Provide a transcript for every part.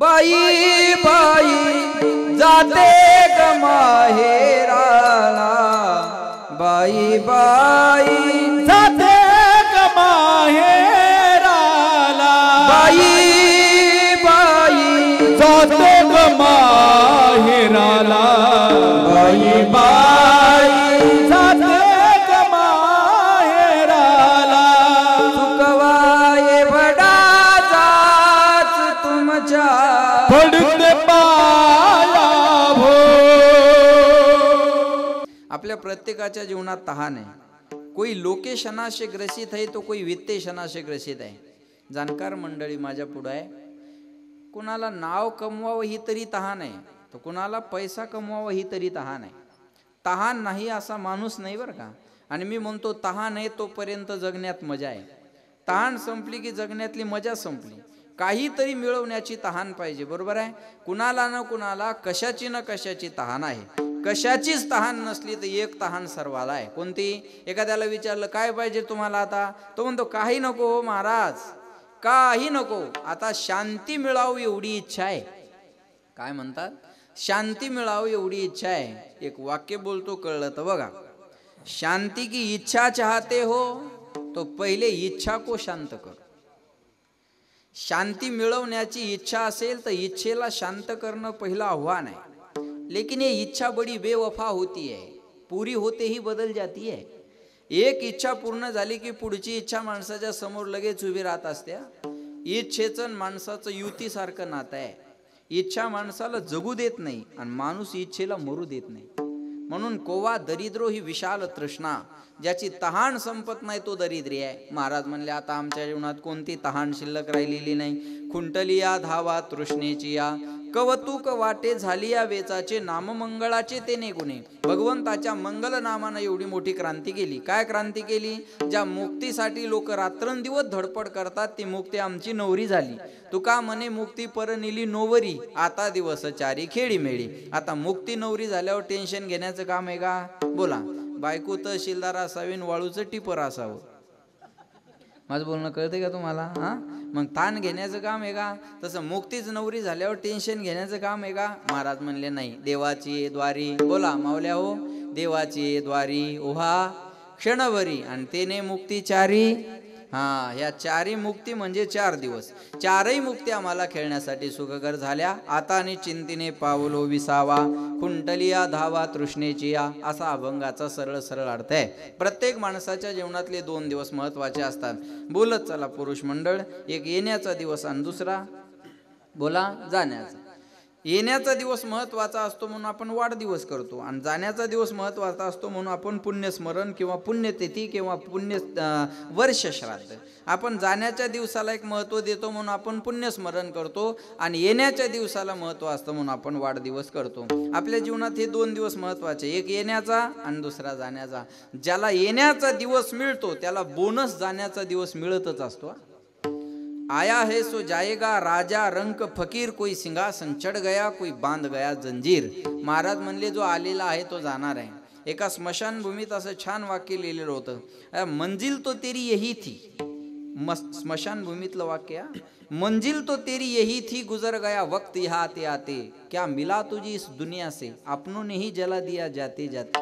बाई बाई जाते ग माहेराला, बाई बाई जाते ग माहेराला, बाई बाई जाते ग माहेराला, बाई बाई जाते ग माहेराला. चुकवाये वडाचाच तुमच्या पडते पाया भो. आपल्या प्रत्येकाच्या जीवनात तहान आहे. कोई लोकेशना से ग्रसित आहे तो कोई वित्तेशना से ग्रसित आहे. जाणकार मंडळी माझ्या पुढे आहे. कुणाला नाव कमवावं ही तरी तहान आहे, तर कुणाला पैसा कमवावा ही तरी तहान आहे. तहान नाही असा माणूस नाही बरं का. आणि मी म्हणतो तहान आहे तोपर्यंत जगण्यात मजा आहे. तहान संपली की जगण्यातली मजा संपली. काहीतरी मिळवण्याची तहान पाहिजे, बरोबर आहे. कुणाला न कुणाला कशाची न कशाची तहान आहे. कशाचीच तहान नसली तर एक तहान सर्वाला आहे. कोणती? एखाद्याला विचारलं काय पाहिजे तुम्हाला आता, तो म्हणतो काही नको हो महाराज, काही नको, आता शांती मिळावी एवढी इच्छा आहे. काय म्हणतात? शांती मिळावी एवढी इच्छा आहे. एक वाक्य बोलतो, कळलं तर बघा. शांति की इच्छा चाहते हो तो पहिले इच्छा को शांत कर. शांती मिळवण्याची इच्छा असेल तर इच्छेला शांत करणं पहिलं आव्हान आहे. लेकिन ये इच्छा बड़ी बेवफा होती है, पूरी होते ही बदल जाती है. एक इच्छा पूर्ण झाली की पुढची इच्छा माणसाच्या समोर लगेच उभी राहत असते. इच्छेचं माणसाचं युतीसारखं नातं आहे. इच्छा माणसाला जगू देत नाही आणि माणूस इच्छेला मरू देत नाही. म्हणून कोवा दरिद्रो ही विशाल तृष्णा, ज्याची तहान संपत नाही तो दरिद्री आहे. महाराज म्हणले आता आमच्या जीवनात कोणती तहान शिल्लक राहिलेली नाही. खुंटली या धावा तृष्णेची या, कवतुक वाटे झाली या वेचाचे, नाममंगळाचे ते ने गुणे. भगवंताच्या मंगल नामानं एवढी मोठी क्रांती केली. काय क्रांती केली? ज्या मुक्तीसाठी लोक रात्रंदिवस धडपड करतात ती मुक्ती आमची नवरी झाली. तुका म्हणे मुक्ती परनिली नोवरी, आता दिवस चारी खेळी मेळी. आता मुक्ती नवरी झाल्यावर टेन्शन घेण्याचं काम आहे का? बोला. बायको तहसीलदार असावी, वाळूचं टिपर असावं. माझं बोलणं कळतंय का तुम्हाला? हा, मग ताण घेण्याचं काम आहे का? तसं मुक्तीच नवरी झाल्यावर टेन्शन घेण्याचं काम आहे का? महाराज म्हणले नाही. देवाची द्वारी, बोला मावल्या हो, देवाची द्वारी उभा क्षणभरी आणि तेने मुक्ती चारी. हा, या चारी मुक्ती म्हणजे 4 दिवस. चारही मुक्ती आम्हाला खेळण्यासाठी सुखकर झाल्या. आता आणि चिंतीने पावलो विसावा, कुंटलिया धावा तृष्णेची या, असा अभंगाचा सरळ सरळ अर्थ आहे. प्रत्येक माणसाच्या जीवनातले 2 दिवस महत्वाचे असतात. बोलत चला पुरुष मंडळ. एक येण्याचा दिवस आणि दुसरा बोला जाण्याचा. येण्याचा दिवस महत्वाचा असतो म्हणून आपण वाढदिवस करतो, आणि जाण्याचा दिवस महत्वाचा असतो म्हणून आपण पुण्यस्मरण किंवा पुण्यतिथी किंवा पुण्य वर्ष श्राद्ध. आपण जाण्याच्या दिवसाला एक महत्त्व देतो म्हणून आपण पुण्यस्मरण करतो, आणि येण्याच्या दिवसाला महत्त्व असतं म्हणून आपण वाढदिवस करतो. आपल्या जीवनात हे 2 दिवस महत्त्वाचे, एक येण्याचा आणि दुसरा जाण्याचा. ज्याला येण्याचा दिवस मिळतो त्याला बोनस जाण्याचा दिवस मिळतच असतो. आया है सो जाएगा, राजा रंक फकीर, कोई सिंहासन चढ गया, कोई बांध गया जंजीर. महाराज म्हणले जो आलेला आहे तो जाणार आहे. एका स्मशानभूमीत असं छान वाक्य लिहिलेलं होतं, मंजिल तो तेरी यही थी. स्मशानभूमीतलं वाक्य, मंजिल तो तेरी यही थी, गुजर गया वक्त यहाँ आते आते, क्या मिला तुझी इस दुनिया से, अपनों ने ही जला दिया जाते जाते.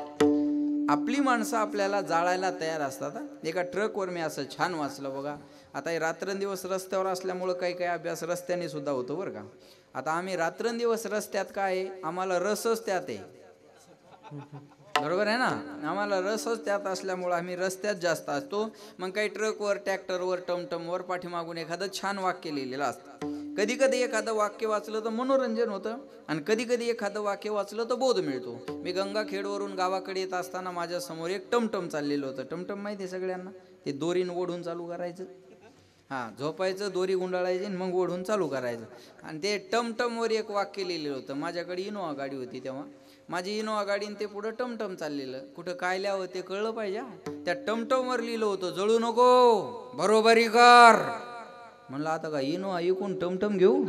आपली माणसं आपल्याला जाळायला तयार असतात. एका ट्रकवर मी असं छान वाचलं बघा. आता हे रात्रंदिवस रस्त्यावर असल्यामुळं काही अभ्यास रस्त्याने सुद्धा होतो बरं का. आता आम्ही रात्रंदिवस रस्त्यात काय आहे, आम्हाला रसच त्यात आहे, बरोबर आहे ना. आम्हाला रसच त्यात असल्यामुळं आम्ही रस्त्यात जास्त असतो. मग काही ट्रकवर, ट्रॅक्टरवर, टमटमवर पाठीमागून एखादं छान वाक्य लिहिलेलं असतं. कधी कधी एखादं वाक्य वाचलं तर मनोरंजन होतं, आणि कधी कधी एखादं वाक्य वाचलं तर बोध मिळतो. मी गंगाखेडवरून गावाकडे येत असताना माझ्या समोर एक टमटम चाललेलं होतं. टमटम माहिती आहे सगळ्यांना, ते दोरीनं ओढून चालू करायचं. हां, झोपायचं, दोरी गुंडाळायची आणि मग ओढून चालू करायचं. आणि ते टमटमवर एक वाक्य लिहिलेलं होतं. माझ्याकडे इनोवा गाडी होती तेव्हा. माझी इनोवा गाडीने ते पुढं टमटम चाललेलं. कुठं काय लिहावं ते कळलं पाहिजे. त्या टमटमवर लिहिलं होतं, जळू नको, बरोबरी कर. म्हणलं आता का इनोवा ऐकून टमटम घेऊ?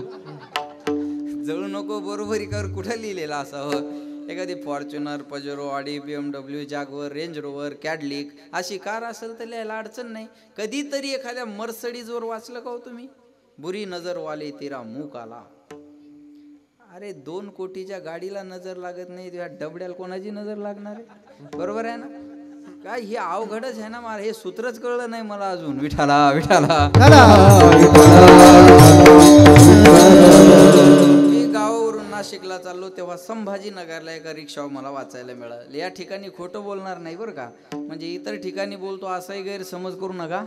जळू नको, बरोबरी कर कुठं लिहिलेलं असावं? एखादी Fortuner, Pajero, Audi, BMW, Jaguar, Range Rover, Cadillac अशी कार असेल तर लिहायला अडचण नाही. कधीतरी एखाद्या मर्सडीजवर वाचलं का हो तुम्ही, बुरी नजर वाले तेरा मुंह काला. अरे 2 कोटीच्या गाडीला नजर लागत नाही, त्या डबड्याला कोणाची नजर लागणार आहे? बरोबर आहे ना? काय हे अवघडच आहे ना मला, हे सूत्रच कळलं नाही मला अजून. विठाला विठाला. मी गावावरून नाशिकला चाललो तेव्हा संभाजीनगरला एका रिक्षावर मला वाचायला मिळालं. या ठिकाणी खोटं बोलणार नाही बरं का, म्हणजे इतर ठिकाणी बोलतो असाही गैरसमज करू नका.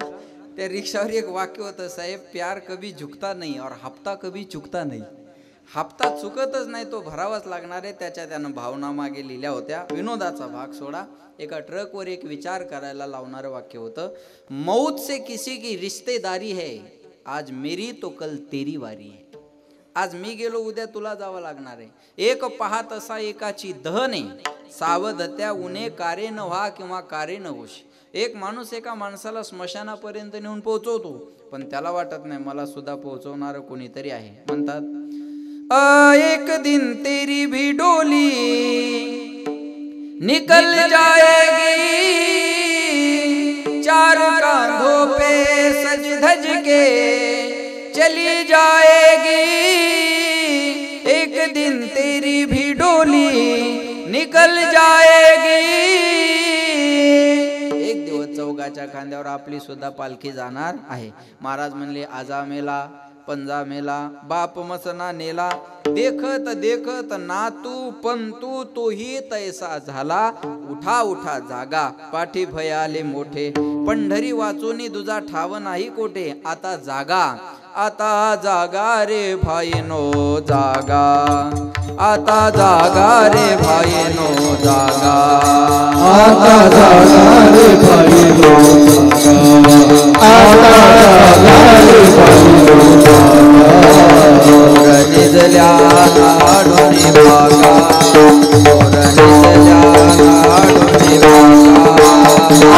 त्या रिक्षावर एक वाक्य होतं, साहेब प्यार कभी झुकता नहीं और हफ्ता कभी चुकता नहीं. हप्ता चुकतच नाही, तो भरावाच लागणार आहे. त्यानं भावना मागे लिहिल्या होत्या. विनोदाचा भाग सोडा, एका ट्रकवर एक विचार करायला लावणारं वाक्य होतं, मौत से किसी की रिश्तेदारी है, आज मेरी तो कल तेरी वारी है. आज मी गेलो, उद्या तुला जावं लागणार आहे. एक पाहत असा एकाची दहने, सावधत्या उन्हे कारे न व्हा किंवा कारे न होशी. एक माणूस एका माणसाला स्मशानापर्यंत नेऊन पोहोचवतो, पण त्याला वाटत नाही मला सुद्धा पोहोचवणारं कोणीतरी आहे. म्हणतात एक दिन तेरी भी डोली निकल जाएगी, 4 कांधों पे सज धज के चली जाएगी. एक दिन तेरी भी डोली निकल जाएगी. एक दिवस चौघाच्या खांद्यावर आपली सुद्धा पालखी जाणार आहे. महाराज म्हणले आजा मेला, पंजा मेला, बाप मसना नेला, देखत देखत नातू पंतू तोही तैसा झाला. उठा उठा जागा, पाठी भय आले मोठे, पंढरी वाचूनी तुझा ठाव नाही कोठे. आता जागा, आता जागा रे भाईनो जागा, आता जागा रे भाईनो जागा, आता जागा रे भाईनो जागा, आता जागा रे भाईनो जागा. निजल्या लाडोनी भागा, निजल्या लाडोनी भागा,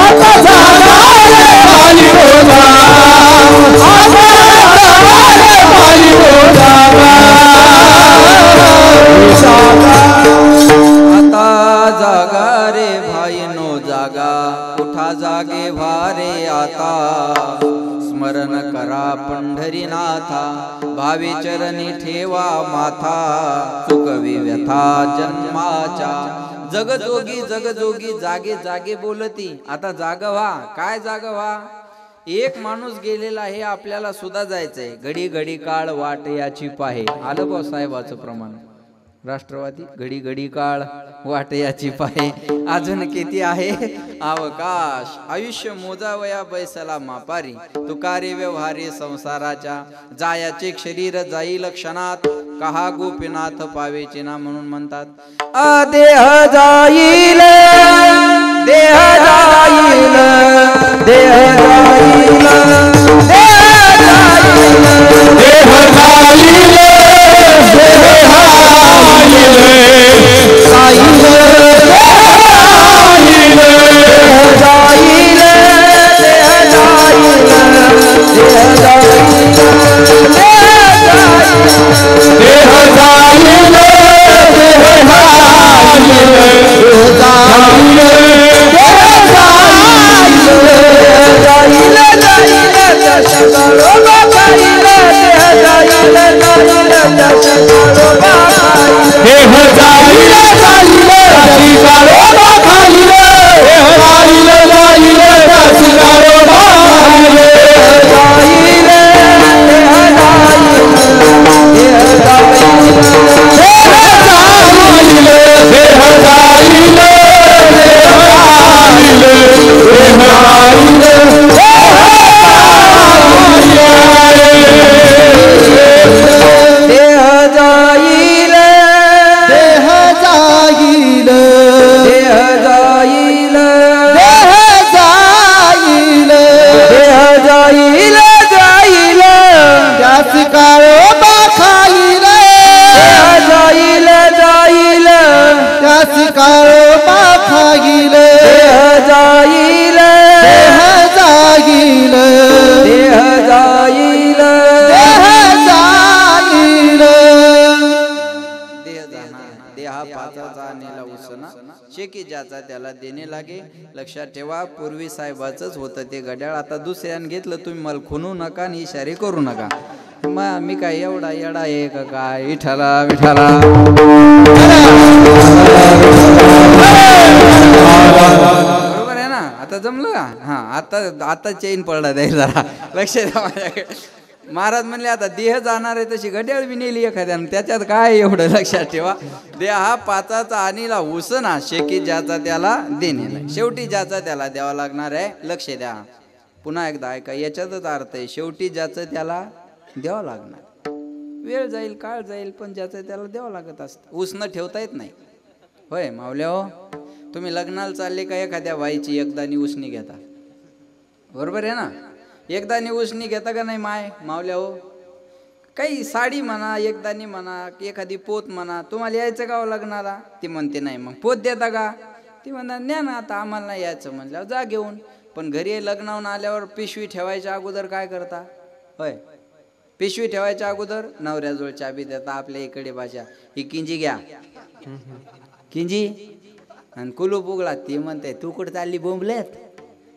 आता जागा रे भाईनो जागा, आता जागा रे भाईनो जागा, उठा जागे भारे आता. स्मरण करा पंढरीनाथा, भावी चरणी ठेवा माथा. चुकवी व्यथा जन्माच्या, जगजोगी जगजोगी जागे जागे बोलती. आता जाग व्हा. काय जाग व्हा? एक माणूस गेलेला आहे, आपल्याला सुद्धा जायचंय. घडी घडी काळ वाट याची पाहे. आलं बा साहेबाचं प्रमाण. राष्ट्रवादी घडी घडी काळ वाट याची पाहे. अजून किती आहे अवकाश. आयुष्य मोजावया बैसला मापारी, तुकारे व्यवहारी संसाराच्या. जायाचे शरीर जाईल क्षणात, कहा गोपीनाथ पावेचे ना. म्हणून म्हणतात देह जाईल, देह जाईल, देह जाईल, देह जाईल, देह जाईल, जाईल उसना शेकी ज्याचा त्याला देणे लागे. लक्षात ठेवा, पूर्वी साहेबाचंच होतं ते घड्याळ, आता दुसऱ्यानं घेतलं. तुम्ही मला खुनू नका आणि इशारे करू नका. मी काय एवढा येडा आहे का काय? विठाला विठाला बरोबर आहे ना? आता जमलं का? हा, आता चेन पडला जाईल जरा. लक्ष द्या माझ्याकडे. महाराज म्हणले आता देह जाणार आहे तशी घड्याळ बी नेली एखाद्यानं, त्याच्यात काय एवढं? लक्षात ठेवा, देह हा पाचाचा आणीला उसना शेकी ज्याचा त्याला देणे. शेवटी ज्याचा त्याला द्यावा लागणार आहे. लक्ष द्या, पुन्हा एकदा ऐका, याच्यातच अर्थ आहे. शेवटी ज्याचं त्याला द्यावं लागणार. वेळ जाईल, काळ जाईल, पण ज्याचं त्याला द्यावं लागत असतं. उसनं ठेवता येत नाही. होय मावल्या हो, तुम्ही लग्नाला चालले का एखाद्या बाईची एकदानी उसनी घेता, बरोबर आहे ना? एकदानी उसनी घेता का नाही मावल्या हो? काही साडी म्हणा, एकदानी म्हणा, एखादी पोत म्हणा. तुम्हाला यायचं का लग्नाला? ती म्हणते नाही. मग पोत देता का? ती म्हणा न्या ना, आता आम्हाला नाही यायचं म्हणल्यावर जा घेऊन. पण घरी लग्नावून आल्यावर पिशवी ठेवायच्या अगोदर काय करता? होय, पिशवी ठेवायच्या अगोदर नवऱ्याजवळ चाबी देता. आपल्या इकडे भाषा, ही किंजी घ्या, किंजी, आणि कुलूप उघडा. ती म्हणते तू कुठं चालली बोंबल्यात,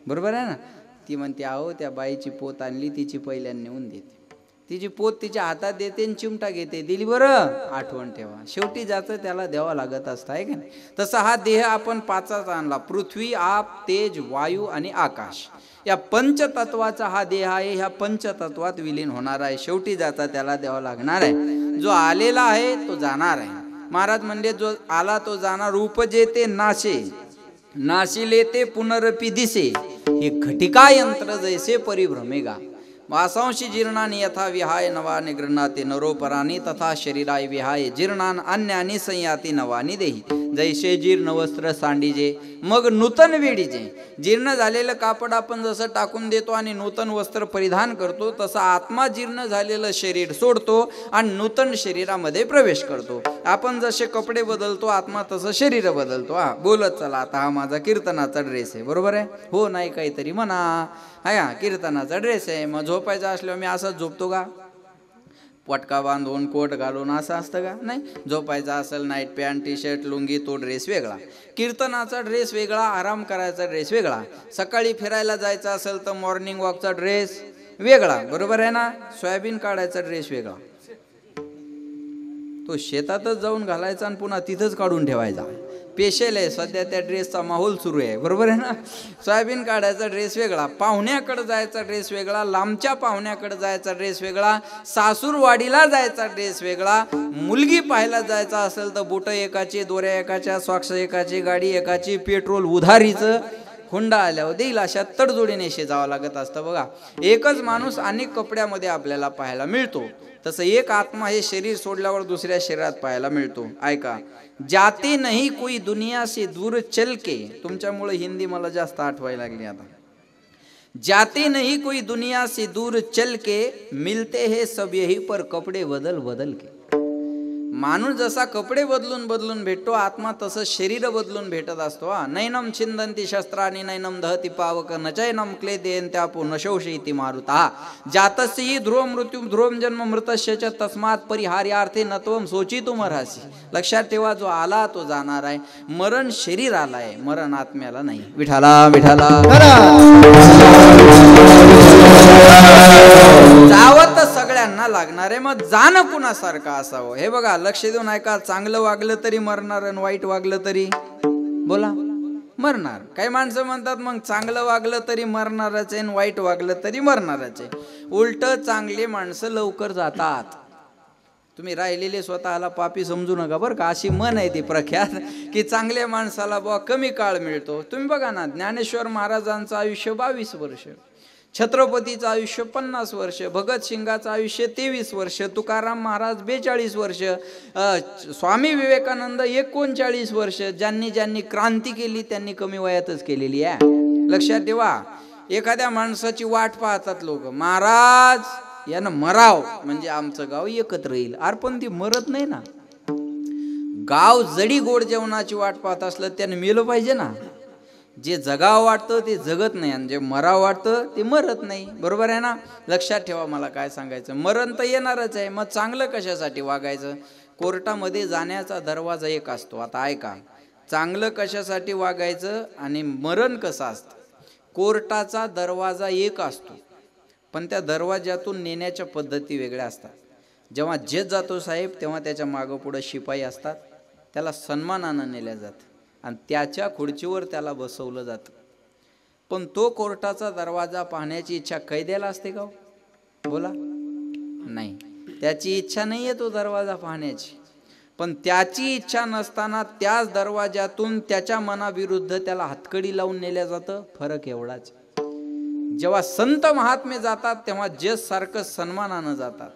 बरोबर आहे ना? ती म्हणते अहो त्या बाईची पोत आणली, तिची पहिल्यांदा नेऊन देते. तिची पोत तिच्या हातात देते आणि चिमटा घेते. दिली बरं, आठवण ठेवा. शेवटी ज्याचं त्याला द्यावं लागत असतं, आहे का नाही? तसा हा देह आपण पाचाचा आणला. पृथ्वी, आप, तेज, वायू आणि आकाश या पंचतत्वाचा हा देह आहे. ह्या पंचतत्वात विलीन होणार आहे. शेवटी ज्याचा त्याला द्यावा लागणार आहे. जो आलेला आहे तो जाणार आहे. महाराज म्हणले जो आला तो जाणार. उपजेते नाशे, नाशिले ते पुनरपि दिसे, हे घटिका यंत्र जैसे परिभ्रमेगा. वासांशी जीर्णानि यथा विहाय नवानि गृह्णाति नरोपराणी, तथा शरीराय विहाय जीर्णान अन्यानी संयाती नवानी देही. जैसे जीर्ण वस्त्र सांडीजे मग नूतन वेडीजे. जीर्ण झालेलं कापड आपण जसं टाकून देतो आणि नूतन वस्त्र परिधान करतो, तसं आत्मा जीर्ण झालेलं शरीर सोडतो आणि नूतन शरीरामध्ये प्रवेश करतो. आपण जसे कपडे बदलतो, आत्मा तसं शरीर बदलतो. हा, बोलत चला आता, हा माझा कीर्तनाचा ड्रेस आहे, बरोबर आहे? हो नाही काहीतरी म्हणा. हा, कीर्तनाचा ड्रेस आहे. मग झोपायचं असल्यावर मी असंच झोपतो का? पटका बांधून कोट घालून असं असतं का? नाही. झोपायचं असेल night pant, T shirt, lungi, तो ड्रेस वेगळा. कीर्तनाचा ड्रेस वेगळा, आराम करायचा ड्रेस वेगळा. सकाळी फिरायला जायचं असेल तर मॉर्निंग वॉकचा ड्रेस वेगळा, बरोबर आहे ना? सोयाबीन काढायचा ड्रेस वेगळा. तो शेतातच जाऊन घालायचा आणि पुन्हा तिथंच काढून ठेवायचा. पेशल आहे सध्या त्या ड्रेसचा माहोल सुरू आहे, बरोबर आहे ना? सोयाबीन काढायचा ड्रेस वेगळा, पाहुण्याकडे जायचा ड्रेस वेगळा, लांबच्या पाहुण्याकडे जायचा ड्रेस वेगळा, सासूरवाडीला जायचा ड्रेस वेगळा. मुलगी पाहायला जायचा असेल तर बुटं एकाची, दोऱ्या एकाच्या, सॉक्स एकाची, गाडी एकाची, पेट्रोल उधारीचं, हुंडा आल्यावर देईल अशा तडजोडीने जावं लागत असतं. बघा, एकच माणूस अनेक कपड्यामध्ये आपल्याला पाहायला मिळतो, तसं एक आत्मा हे शरीर सोडल्यावर दुसऱ्या शरीरात पाहायला मिळतो. ऐका, जाते नहीं कोई दुनिया से दूर चल के. तुमच्यामुळे हिंदी मला जास्त आठवायला लागली आता. जाते नहीं कोई दुनिया से दूर चल के, मिलते हैं सब यही पर कपडे बदल बदल के. माणूस जसा कपडे बदलून बदलून भेटतो, आत्मा तसं शरीर बदलून भेटत असतो. नैनम छिंदंती शस्त्राणी नैनम दहती पावक न चैनम क्लेदेन त्यापो नशोषयति मारुता. जातस्य ध्रुव मृत्यू ध्रुवम जन्म मृतस्य च तस्मात् परिहार्यार्थे नत्वम सोचितुम अर्हासि. लक्षात ठेवा, जो आला तो जाणार आहे. मरण शरीर आलाय, मरण आत्म्याला नाही. विठाला विठाला. जावं तर सगळ्यांना लागणार आहे, मग जाणं कुणासारखं असावं हे बघा. लक्ष देऊन ऐका. चांगलं वागलं तरी मरणार आणि वाईट वागलं तरी बोला मरणार. काही माणसं म्हणतात मग चांगलं वागलं तरी मरणारच आहे आणि वाईट वागलं तरी मरणारच आहे. उलट चांगले माणसं लवकर जातात. तुम्ही राहिलेले स्वतःला पापी समजू नका बरं का. अशी मन आहे ती प्रख्यात की चांगल्या माणसाला बुवा कमी काळ मिळतो. तुम्ही बघा ना, ज्ञानेश्वर महाराजांचं आयुष्य 22 वर्ष, छत्रपतीचं आयुष्य 50 वर्ष, भगतसिंगाचं आयुष्य 23 वर्ष, तुकाराम महाराज 42 वर्ष, स्वामी विवेकानंद 39 वर्ष. ज्यांनी ज्यांनी क्रांती केली त्यांनी कमी वयातच केलेली आहे. लक्षात ठेवा, एखाद्या माणसाची वाट पाहतात लोक, महाराज यानं मराव म्हणजे आमचं गाव एकत्र येईल. अरे पण ती मरत नाही ना. गाव जडी गोड जेवणाची वाट पाहत असलं त्यानं मेलं पाहिजे ना. जे जगावं वाटतं ते जगत नाही आणि जे मरावं वाटतं ते मरत नाही, बरोबर आहे ना? लक्षात ठेवा, मला काय सांगायचं, मरण तर येणारच आहे. मग चांगलं कशासाठी वागायचं? कोर्टामध्ये जाण्याचा दरवाजा एक असतो. आता ऐका, चांगलं कशासाठी वागायचं आणि मरण कसं असतं. कोर्टाचा दरवाजा एक असतो, पण त्या दरवाज्यातून नेण्याच्या पद्धती वेगळ्या असतात. जेव्हा जज जातो साहेब, तेव्हा त्याच्या मागं पुढं शिपाई असतात, त्याला सन्मानानं नेल्या जातं आणि त्याच्या खुर्चीवर त्याला बसवलं जातं. पण तो कोर्टाचा दरवाजा पाहण्याची इच्छा कैद्याला असते का? बोला. नाही, त्याची इच्छा नाही आहे तो दरवाजा पाहण्याची. पण त्याची इच्छा नसताना त्याच दरवाज्यातून त्याच्या मनाविरुद्ध त्याला हातकडी लावून नेल्या जातं. फरक एवढाच. जेव्हा संत महात्मे जातात तेव्हा जज सारखं सन्मानानं जातात,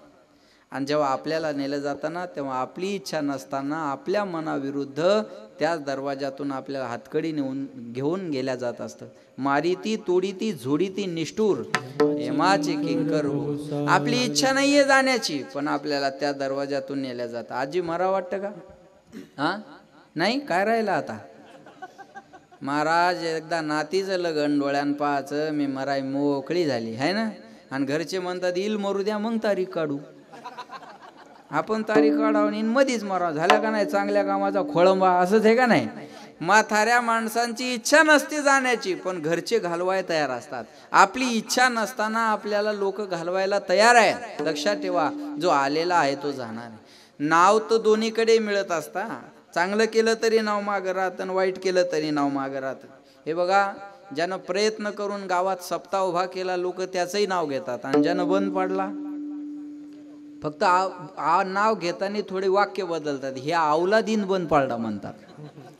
आणि जेव्हा आपल्याला नेलं जाताना तेव्हा आपली इच्छा नसताना आपल्या मनाविरुद्ध त्याच दरवाज्यातून आपल्याला हातकडी घेऊन गेल्या जात असतं. मारिती तोडीती झोडीती निष्ठूर हेमाचे किंकर हो. आपली इच्छा नाहीये जाण्याची, पण आपल्याला त्या दरवाज्यातून नेल्या जातं. आजी मरा वाटतं का? हा नाही, काय राहिलं आता? महाराज एकदा नातीचं लगन डोळ्यान पाहायचं, मी मराय मोकळी झाली आहे ना. आणि घरचे म्हणतात येईल मरू द्या, मग तारीख काढू. आपण तारीख काढावून मधीच मराव झाल्या का नाही, चांगल्या कामाचा खोळंबा. असंच आहे का नाही? म्हाताऱ्या माणसांची इच्छा नसते जाण्याची, पण घरचे घालवायला तयार असतात. आपली इच्छा नसताना आपल्याला लोक घालवायला तयार आहेत. लक्षात ठेवा, जो आलेला आहे तो जाणार आहे. नाव तर दोन्हीकडे मिळत असता. चांगलं केलं तरी नाव मागं राहतं आणि वाईट केलं तरी नाव मागं राहतं. हे बघा, ज्यानं प्रयत्न करून गावात सप्ताह उभा केला लोक त्याचंही नाव घेतात, आणि ज्यानं बंद पाडला फक्त नाव घेताना थोडे वाक्य बदलतात. हे अवलादीन बंद पाडला म्हणतात.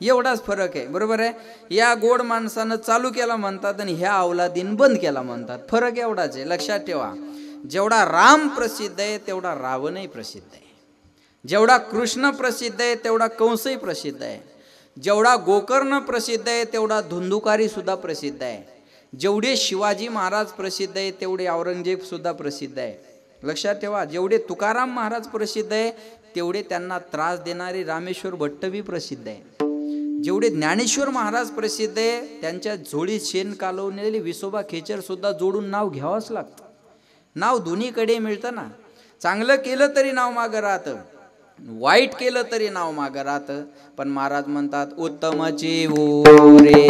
एवढाच फरक आहे. बरोबर आहे. या गोड माणसानं चालू केला म्हणतात आणि ह्या अवलादीन बंद केला म्हणतात. फरक एवढाच आहे. लक्षात ठेवा, जेवढा राम प्रसिद्ध आहे तेवढा रावणही प्रसिद्ध आहे. जेवढा कृष्ण प्रसिद्ध आहे तेवढा कंसही प्रसिद्ध आहे. जेवढा गोकर्ण प्रसिद्ध आहे तेवढा धुंदुकारी सुद्धा प्रसिद्ध आहे. जेवढे शिवाजी महाराज प्रसिद्ध आहे तेवढे औरंगजेब सुद्धा प्रसिद्ध आहे. लक्षात ठेवा, जेवढे तुकाराम महाराज प्रसिद्ध आहे तेवढे त्यांना त्रास देणारे रामेश्वर भट्टभी प्रसिद्ध आहे. जेवढे ज्ञानेश्वर महाराज प्रसिद्ध आहे त्यांच्या जोडीत शेण कालवलेले विसोबा खेचर सुद्धा जोडून नाव घ्यावंच लागतं. नाव दोन्हीकडे मिळतं ना. चांगलं केलं तरी नाव मागं राहतं, वाईट केलं तरी नाव मागं राहतं. पण महाराज म्हणतात उत्तमची ओरे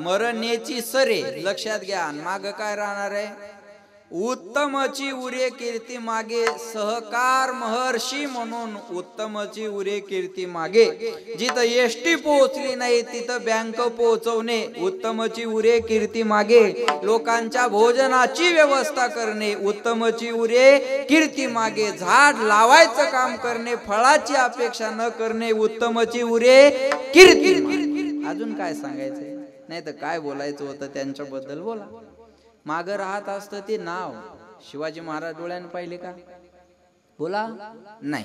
मरण्याची सरे. लक्षात घ्या, माग काय राहणार आहे? उत्तमची उरे कीर्ती मागे सहकार महर्षी म्हणून. उत्तमची उरे कीर्ती मागे. जिथं एसटी पोहोचली नाही तिथं बँक पोहोचवणे. उत्तमची उरे कीर्ती मागे लोकांच्या भोजनाची व्यवस्था करणे. उत्तमची उरे कीर्ती मागे झाड लावायचं काम करणे, फळाची अपेक्षा न करणे. उत्तमची उरे कीर्ती. अजून काय सांगायचंय? नाही तर काय बोलायचं होतं त्यांच्याबद्दल बोला. मागं राहत असतं ते नाव. शिवाजी महाराज डोळ्यानं पाहिले का? बोला. नाही,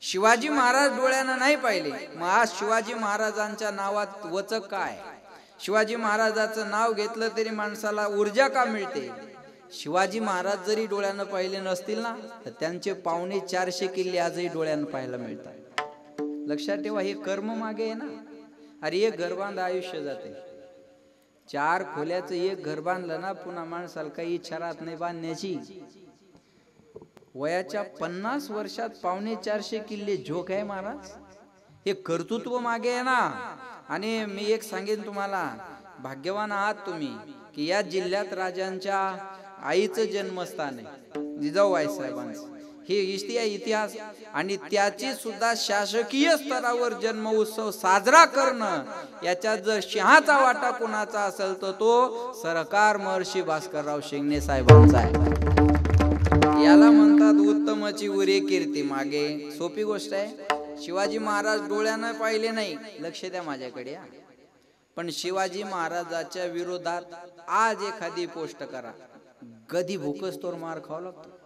शिवाजी महाराज डोळ्यानं नाही पाहिले. मग आज शिवाजी महाराजांच्या नावात वचक काय? शिवाजी महाराजाचं नाव घेतलं तरी माणसाला ऊर्जा का मिळते? शिवाजी महाराज जरी डोळ्यानं पाहिले नसतील ना, तर त्यांचे 450 किल्ले आजही डोळ्यानं पाहायला मिळतात. लक्षात ठेवा, हे कर्म मागे आहे ना. अरे एक घर बांध आयुष्य जाते. 4 खोल्याचं एक घर बांधलं ना, पुन्हा माणसाला काही इच्छा राहत नाही बांधण्याची. वयाच्या 50 वर्षात 450 किल्ले झोक आहे महाराज. हे कर्तृत्व मागे आहे ना. आणि मी एक सांगेन तुम्हाला, भाग्यवान आहात तुम्ही की या जिल्ह्यात राजांच्या आईचं जन्मस्थान आहे, जिजाऊबाई साहेबांचं. हे इतिहास आणि त्याची सुद्धा शासकीय स्तरावर जन्म उत्सव साजरा करणं, याच्यात जर सिंहाचा वाटा कोणाचा असेल तर तो सरकार महर्षी भास्करराव शिंगणे साहेबांचा आहे. याला म्हणतात उत्तमाची उरे कीर्ती मागे. सोपी गोष्ट आहे. शिवाजी महाराज डोळ्यानं पाहिले नाही, लक्ष द्या माझ्याकडे, पण शिवाजी महाराजाच्या विरोधात आज एखादी पोस्ट करा, कधी भूकस तोर मार खावा लागतो.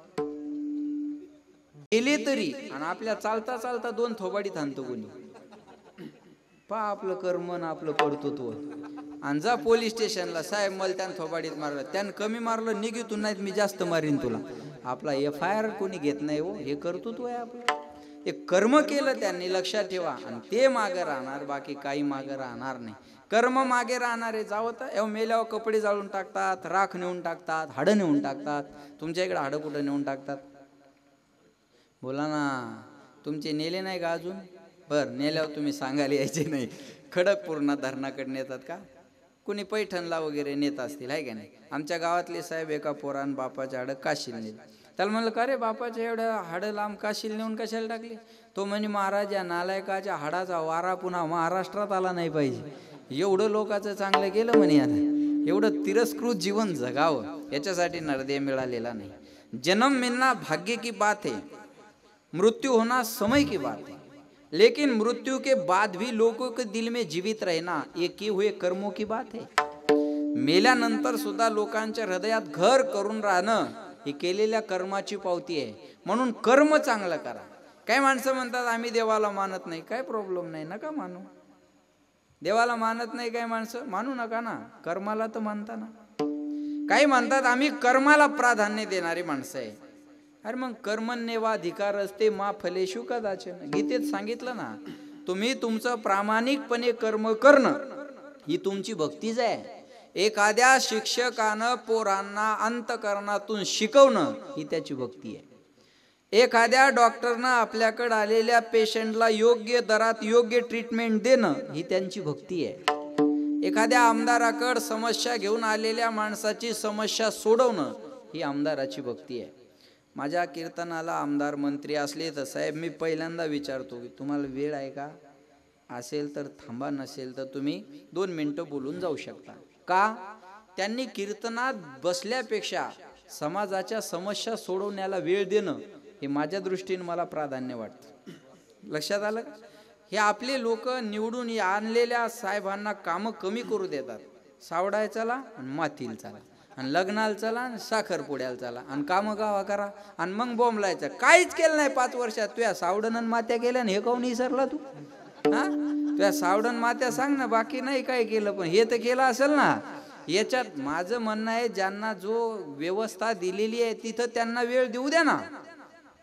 गेले तरी आणि आपल्या चालता चालता दोन थोबाडीत आणतो कोणी. पा आपलं कर्मन आपलं कर्तृत्व. आणि जा पोलीस स्टेशनला, साहेब मला त्यानं थोबाडीत मारलं, त्यानं कमी मारलं, निघितून नाहीत मी जास्त मारीन तुला. आपला FIR कोणी घेत नाही हो. हे कर्तृत्व आहे आपलं. एक कर्म केलं त्यांनी, लक्षात ठेवा, आणि ते मागे राहणार, बाकी काही मागे राहणार नाही. कर्म मागे राहणारे जावं मेल्यावर कपडे जाळून टाकतात, राख नेऊन टाकतात, हाडं नेऊन टाकतात. तुमच्या इकडे हाडं कुठं नेऊन टाकतात? बोला ना, तुमचे नेले नाही का अजून? बर, नेल्यावर तुम्ही सांगायला यायचे नाही. खडकपूर्णा धरणाकडे नेतात का? कुणी पैठणला वगैरे नेत असतील, आहे का नाही? आमच्या गावातले साहेब एका पोरान बापाच्या हाडं काशीला नेले. त्याला म्हणलं का रे बापाच्या एवढ्या हाडं लांब काशीला नेऊन कशाला टाकले? तो म्हणे महाराज या नालायकाच्या हाडाचा वारा पुन्हा महाराष्ट्रात आला नाही पाहिजे. एवढं लोकांचं चांगलं केलं म्हणे यानं, एवढं तिरस्कृत जीवन जगावं याच्यासाठी नरदेह मिळालेला नाही. जन्म मिलना भाग्य की बात है, मृत्यु होना समय की बात है, लेकिन मृत्यु के बाद भी लोगों के दिल में जीवित रहना ये किए हुए कर्मों की बात है. मेल्यानंतर सुद्धा लोकांच्या हृदयात घर करून राहणं ही केलेल्या कर्माची पावती आहे. म्हणून कर्म चांगलं करा. काही माणसं म्हणतात आम्ही देवाला मानत नाही. काय प्रॉब्लेम नाही, नका मानू. देवाला मानत नाही काही माणसं, मानू नका ना, कर्माला तर मानता ना. काही म्हणतात आम्ही कर्माला प्राधान्य देणारी माणसं आहे. अरे मग कर्मण्येवाधिकार असते मा फलेषु कदाचन. गीतेत सांगितलं ना, तुम्ही तुमचं प्रामाणिकपणे कर्म करणं ही तुमची भक्तीच आहे. एखाद्या शिक्षकानं पोरांना अंतःकरणातून शिकवणं ही त्याची भक्ती आहे. एखाद्या डॉक्टरनं आपल्याकडे आलेल्या पेशंटला योग्य दरात योग्य ट्रीटमेंट देणं ही त्यांची भक्ती आहे. एखाद्या आमदाराकडे समस्या घेऊन आलेल्या माणसाची समस्या सोडवणं ही आमदाराची भक्ती आहे. माझ्या कीर्तनाला आमदार मंत्री असले तर साहेब मी पहिल्यांदा विचारतो की तुम्हाला वेळ आहे का? असेल तर थांबा, नसेल तर तुम्ही 2 मिनिटं बोलून जाऊ शकता. का? त्यांनी कीर्तनात बसल्यापेक्षा समाजाच्या समस्या सोडवण्याला वेळ देणं हे माझ्या दृष्टीने मला प्राधान्य वाटतं. लक्षात आलं? हे आपले लोक निवडून आणलेल्या साहेबांना कामं कमी करू देतात. सावडाय चला आणि मातील चला आणि लग्नाला चला आणि साखरपुड्याला चला आणि कामं गावा करा आणि मग बोंबलायचं. काहीच केलं नाही 5 वर्षात. तुझ्या सावडन आणि मात्या केल्या हे काऊन विसरला तू? हा, तुझ्या सावडन मात्या सांग ना, बाकी नाही काय केलं, पण हे तर केलं असेल ना. याच्यात माझं म्हणणं आहे, ज्यांना जो व्यवस्था दिलेली आहे तिथं त्यांना वेळ देऊ द्या ना.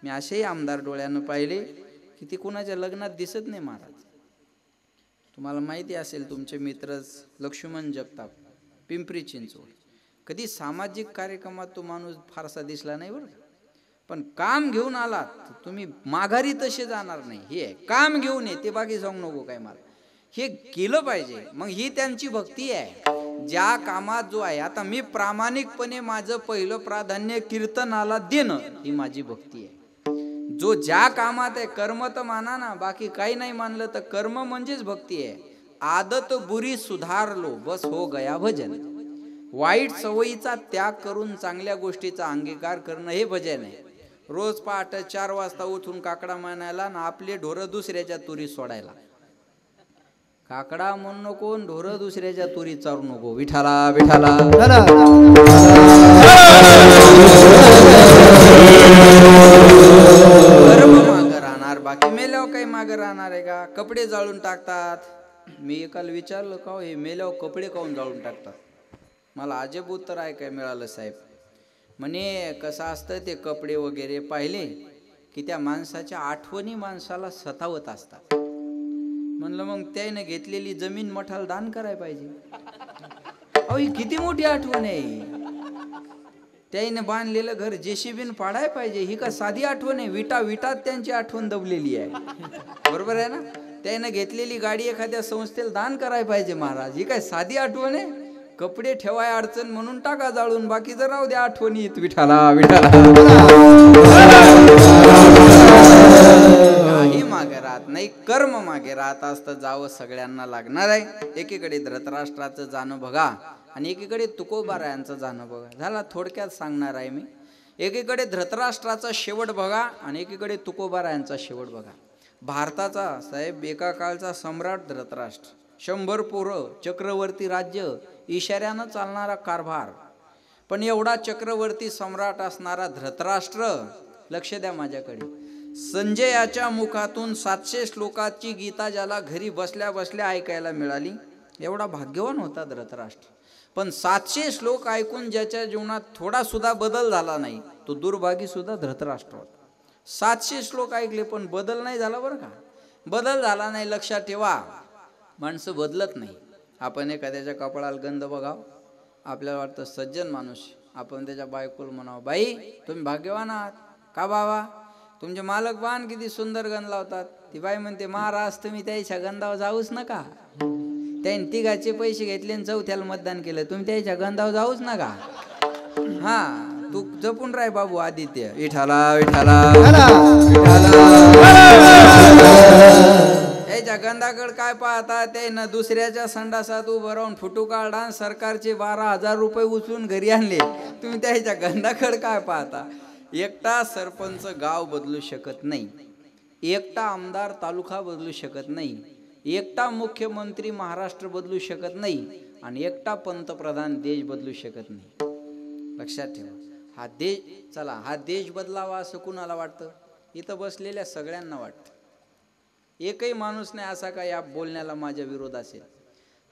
मी असेही आमदार डोळ्यानं पाहिले की ती कुणाच्या लग्नात दिसत नाही महाराज. तुम्हाला माहिती असेल, तुमचे मित्रच लक्ष्मण जगताप, पिंपरी चिंचवड, कधी सामाजिक कार्यक्रमात तो माणूस फारसा दिसला नाही बरं. पण काम घेऊन आलात तुम्ही माघारी तसे जाणार नाही. हे काम घेऊन ये, ते बाकी सांगू नको काय मला, हे केलं पाहिजे. मग ही त्यांची भक्ती आहे. ज्या कामात जो आहे, आता मी प्रामाणिकपणे माझं पहिलं प्राधान्य कीर्तनाला देणं ही माझी भक्ती आहे. जो ज्या कामात आहे, कर्म तर माना ना, बाकी काही नाही मानलं तर कर्म म्हणजेच भक्ती आहे. आदत बुरी सुधारलो बस हो गया भजन. वाईट सवयीचा त्याग करून चांगल्या गोष्टीचा अंगीकार करणं हे भजन आहे. रोज पहाटे 4 वाजता उठून काकडा मानायला ना आपले ढोरं दुसऱ्याच्या तुरी सोडायला. काकडा म्हणू नको, ढोरं दुसऱ्याच्या तुरी चारू नको. विठाला विठाला कर्म मागं राहणार, बाकी मेल्यावर काही मागं राहणार आहे का? कपडे जाळून टाकतात. मी एकाला विचारलं का हे मेल्यावर कपडे काऊन जाळून टाकतात? मला अजब उत्तर आहे काय मिळालं साहेब. म्हणे कसं असतं, ते कपडे वगैरे पाहिले की त्या माणसाच्या आठवणी माणसाला सतावत असतात. म्हणलं मग त्याने घेतलेली जमीन मठाला दान करायला पाहिजे. अहो ही किती मोठी आठवण आहे. त्याने बांधलेलं घर जेसीबीन पाडाय पाहिजे. ही का साधी आठवण आहे? विटात त्यांची आठवण दबलेली आहे. बरोबर आहे ना? त्याने घेतलेली गाडी एखाद्या संस्थेला दान करायला पाहिजे महाराज. ही काय साधी आठवण आहे? कपडे ठेवाय अडचण म्हणून टाका जाळून, बाकीचं राहू द्या आठवणीत विठाला विठाला. काही मागे राहत नाही, कर्म मागे राहत असतं, जावं सगळ्यांना लागणार आहे. एकीकडे धृतराष्ट्राचं जाणं बघा आणि एकीकडे तुकोबारायांचं जाणं बघा. झाला, थोडक्यात सांगणार आहे मी. एकीकडे धृतराष्ट्राचा शेवट बघा आणि एकीकडे तुकोबारायांचा शेवट बघा. भारताचा साहेब एका काळचा सम्राट धृतराष्ट्र, 100 पोरं, चक्रवर्ती राज्य, इशाऱ्यानं चालणारा कारभार. पण एवढा चक्रवर्ती सम्राट असणारा धृतराष्ट्र, लक्ष द्या माझ्याकडे, संजयाच्या मुखातून 700 श्लोकाची गीता ज्याला घरी बसल्या बसल्या ऐकायला मिळाली, एवढा भाग्यवान होता धृतराष्ट्र. पण 700 श्लोक ऐकून ज्याच्या जीवनात थोडा सुद्धा बदल झाला नाही, तो दुर्भागी सुद्धा धृतराष्ट्र होता. 700 श्लोक ऐकले पण बदल नाही झाला बरं का. बदल झाला नाही, लक्षात ठेवा. माणसं बदलत नाही. आपण एखाद्याच्या कपाळाला गंध बघाव, आपल्याला वाटतं सज्जन माणूस, आपण त्याच्या बायकोला म्हणावं, बाई तुम्ही भाग्यवान आहात का बाबा, तुमचे मालक बाण किती सुंदर गंध लावतात. ती बाई म्हणते, महाराज तुम्ही त्याच्या गंधावर जाऊच नका, त्यांनी तिघाचे पैसे घेतले आणि चौथ्याला मतदान केलं, तुम्ही त्याच्या गंधावर जाऊच नका. हा, तू जपून राह बाबू आदित्य. विठाला विठाला त्याच्या गंधाकडे काय पाहता, ते न दुसऱ्याच्या संडासात उभं राहून फुटू काढा, सरकारचे 12,000 रुपये उचलून घरी आणले, तुम्ही त्याच्या गंधाकडे काय पाहता. एकटा सरपंच गाव बदलू शकत नाही, एकटा आमदार तालुका बदलू शकत नाही, एकटा मुख्यमंत्री महाराष्ट्र बदलू शकत नाही आणि एकटा पंतप्रधान देश बदलू शकत नाही. लक्षात ठेवा. हा देश, चला हा देश बदलावा असं कुणाला वाटतं, इथं बसलेल्या सगळ्यांना वाटतं. एकही माणूस नाही असा का या बोलण्याला माझ्या विरोध असेल.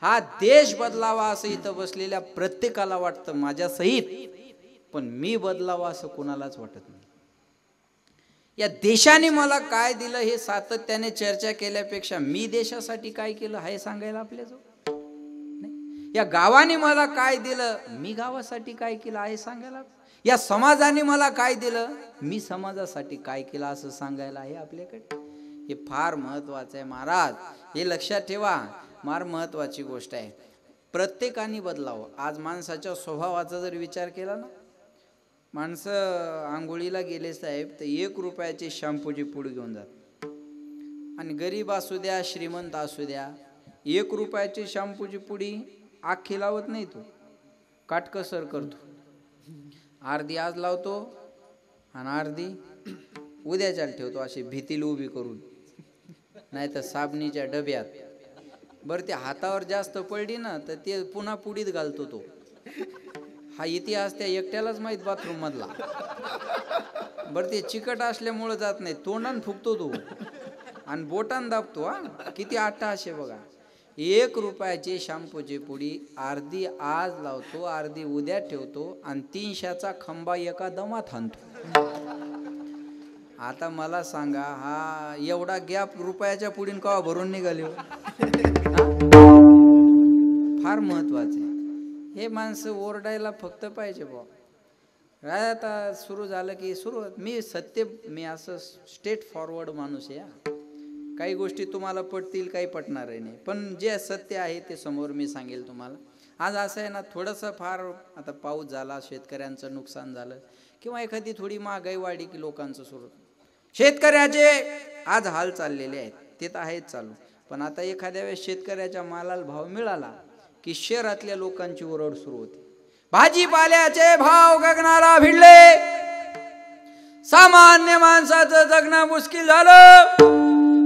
हा देश बदलावा असं इथं बसलेल्या प्रत्येकाला वाटतं माझ्या सहित, पण मी बदलावा असं कुणालाच वाटत नाही. या देशाने मला काय दिलं हे सातत्याने चर्चा केल्यापेक्षा मी देशासाठी काय केलं हे सांगायला आपल्याजवळ. या गावाने मला काय दिलं, मी गावासाठी काय केलं हे सांगायला. या समाजाने मला काय दिलं, मी समाजासाठी काय केलं असं सांगायला आहे आपल्याकडे. हे फार महत्वाचं आहे महाराज, हे लक्षात ठेवा. फार महत्वाची गोष्ट आहे. प्रत्येकाने बदलावं. आज माणसाच्या स्वभावाचा जर विचार केला ना, माणसं आंघोळीला गेले साहेब तर 1 रुपयाची शॅम्पूची पुडी घेऊन जात, आणि गरीब असू द्या श्रीमंत असू द्या, 1 रुपयाची शॅम्पूची पुडी आखी लावत नाही, तो काटकसर करतो. अर्धी आज लावतो आणि अर्धी उद्याच्याला ठेवतो, अशी भीतीला उभी करून, नाही तर साबणीच्या डब्यात. बरं ते हातावर जास्त पडली ना तर ते पुन्हा पुडीत घालतो तो. हा इतिहास त्या एकट्यालाच माहीत बाथरूम मधला. बरं ते चिकट असल्यामुळं जात नाही, तोंडान फुकतो तो आणि बोटान दाबतो. हा किती आट्टा असे बघा. 1 रुपयाची शॅम्पूची पुडी अर्धी आज लावतो, अर्धी उद्या ठेवतो आणि 300चा खंबा एका दमात हाणतो. आता मला सांगा, हा एवढा गॅप रुपयाच्या पुडीन कवा भरून निघाले. फार महत्वाचे हे. माणसं ओरडायला फक्त पाहिजे बुवा. काय आता सुरू झालं की सुरू. मी असं स्ट्रेट फॉरवर्ड माणूस आहे. काही गोष्टी तुम्हाला पटतील, काही पटणार नाही, पण जे सत्य आहे ते समोर मी सांगेल तुम्हाला. आज असं आहे ना, थोडंसं फार आता पाऊस झाला, शेतकऱ्यांचं नुकसान झालं, किंवा एखादी थोडी महागाई वाढली की लोकांचं सुरू, शेतकऱ्याचे आज हाल चाललेले आहेत, ते तर आहेच चालू. पण आता एखाद्या वेळेस शेतकऱ्याच्या मालाला भाव मिळाला की शहरातल्या लोकांची ओरड सुरू होती. भाजीपाल्याचे भाव गगनाला भिडले, सामान्य माणसाचं जगणं मुश्किल झालं.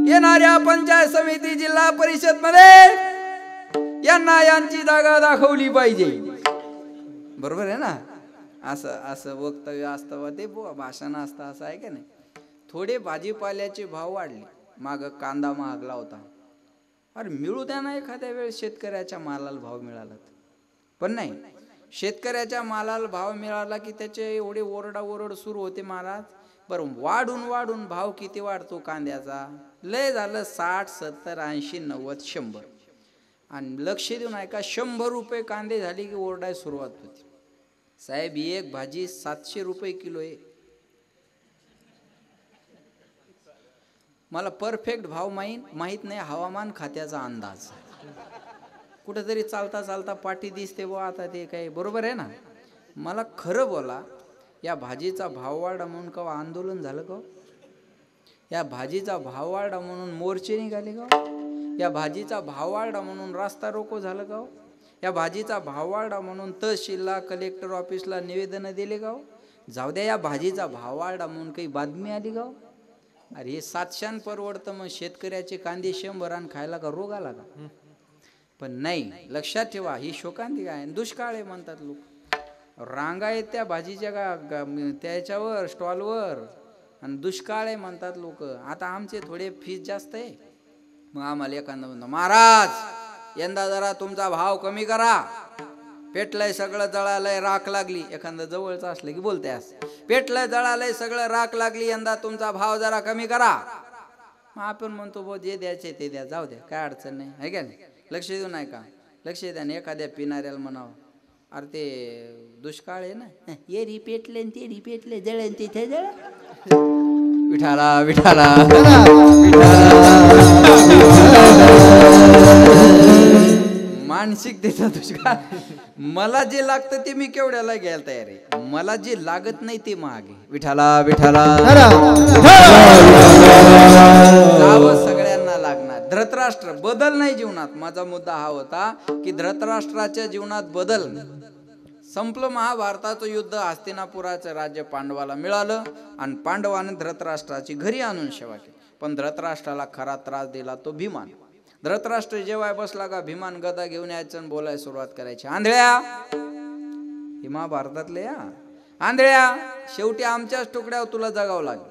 येणाऱ्या पंचायत समिती, जिल्हा परिषद मध्ये यांना यांची जागा दाखवली पाहिजे. बरोबर आहे ना. असं वक्तव्य असतं, ते भाषण असतं, असं आहे का नाही. थोडे भाजीपाल्याचे भाव वाढले, माग कांदा महागला होता, अरे मिळू द्या ना एखाद्या वेळेस शेतकऱ्याच्या मालाला भाव मिळाला. पण नाही, शेतकऱ्याच्या मालाला भाव मिळाला की त्याचे एवढे ओरडाओरड सुरू होते. महाराज बरं वाढून वाढून भाव किती वाढतो कांद्याचा, लय झालं 60, 70, 80, 90, 100. आणि लक्ष देऊन ऐका, 100 रुपये कांदे झाले की ओरडायला सुरुवात होती. साहेब एक भाजी 700 रुपये किलो आहे. मला परफेक्ट भाव माहीत नाही, हवामान खात्याचा अंदाज. कुठेतरी चालता चालता पाठी दिसते बुवा, आता ते काही बरोबर आहे ना. मला खरं बोला, या भाजीचा भाव वाढा म्हणून कवा आंदोलन झालं का? या भाजीचा भाव वाढा म्हणून मोर्चे निघाले का? या भाजीचा भाव वाढा म्हणून रास्ता रोको झालं का? या भाजीचा भाव वाढा म्हणून तहसीलला कलेक्टर ऑफिसला निवेदन दिले का? जाऊ द्या, या भाजीचा भाव वाढा म्हणून काही बातमी आली का? अरे हे 700 परवडतं, मग शेतकऱ्याचे कांदे 100 खायला का रोग आला का? पण नाही, लक्षात ठेवा, ही शोकांतिका आहे. दुष्काळ आहे म्हणतात लोक. रांगा आहेत त्या भाजीच्या त्याच्यावर स्टॉलवर, आणि दुष्काळ आहे म्हणतात लोक. आता आमचे थोडे फीस जास्त आहे, मग आम्हाला एखादं म्हणतो, महाराज यंदा जरा तुमचा भाव कमी करा, पेटलंय सगळं, जळालंय, राख लागली. एखादं जवळचं असलं की बोलते असं, पेटलंय जळालंय सगळं, राख लागली, यंदा तुमचा भाव जरा कमी करा. मग आपण म्हणतो बो जे द्यायचे ते द्या, जाऊ द्या, काय अडचण नाही, आहे का नाही. लक्ष देऊ नाही का? लक्ष द्या ना. एखाद्या पिणाऱ्याला म्हणावं, अरे ते दुष्काळ आहे ना, ये री पेटले ते री पेटले, जळेन तिथे जळ. विठाला विठाला मानसिकतेचा दुष्काळ. मला जे लागतं ते मी केवढ्याला घ्यायला तयार आहे, मला जे लागत नाही ते मागे. विठाला विठाला जावं सगळ्यांना लागणार. धृतराष्ट्र बदल नाही जीवनात. माझा मुद्दा हा होता की धृतराष्ट्राच्या जीवनात बदल. संपलं महाभारताचं युद्ध, हस्तिनापुराचं राज्य पांडवाला मिळालं आणि पांडवाने धृतराष्ट्राची घरी आणून सेवा केली. पण धृतराष्ट्राला खरा त्रास दिला तो भीमान. धृतराष्ट्र जेव्हा बसला का भीमान गदा घेऊन यायचं आणि बोलायला सुरुवात करायची, आंधळ्या, हे महाभारतातले या आंधळ्या, शेवटी आमच्याच तुकड्यावर तुला जगावं लागेल.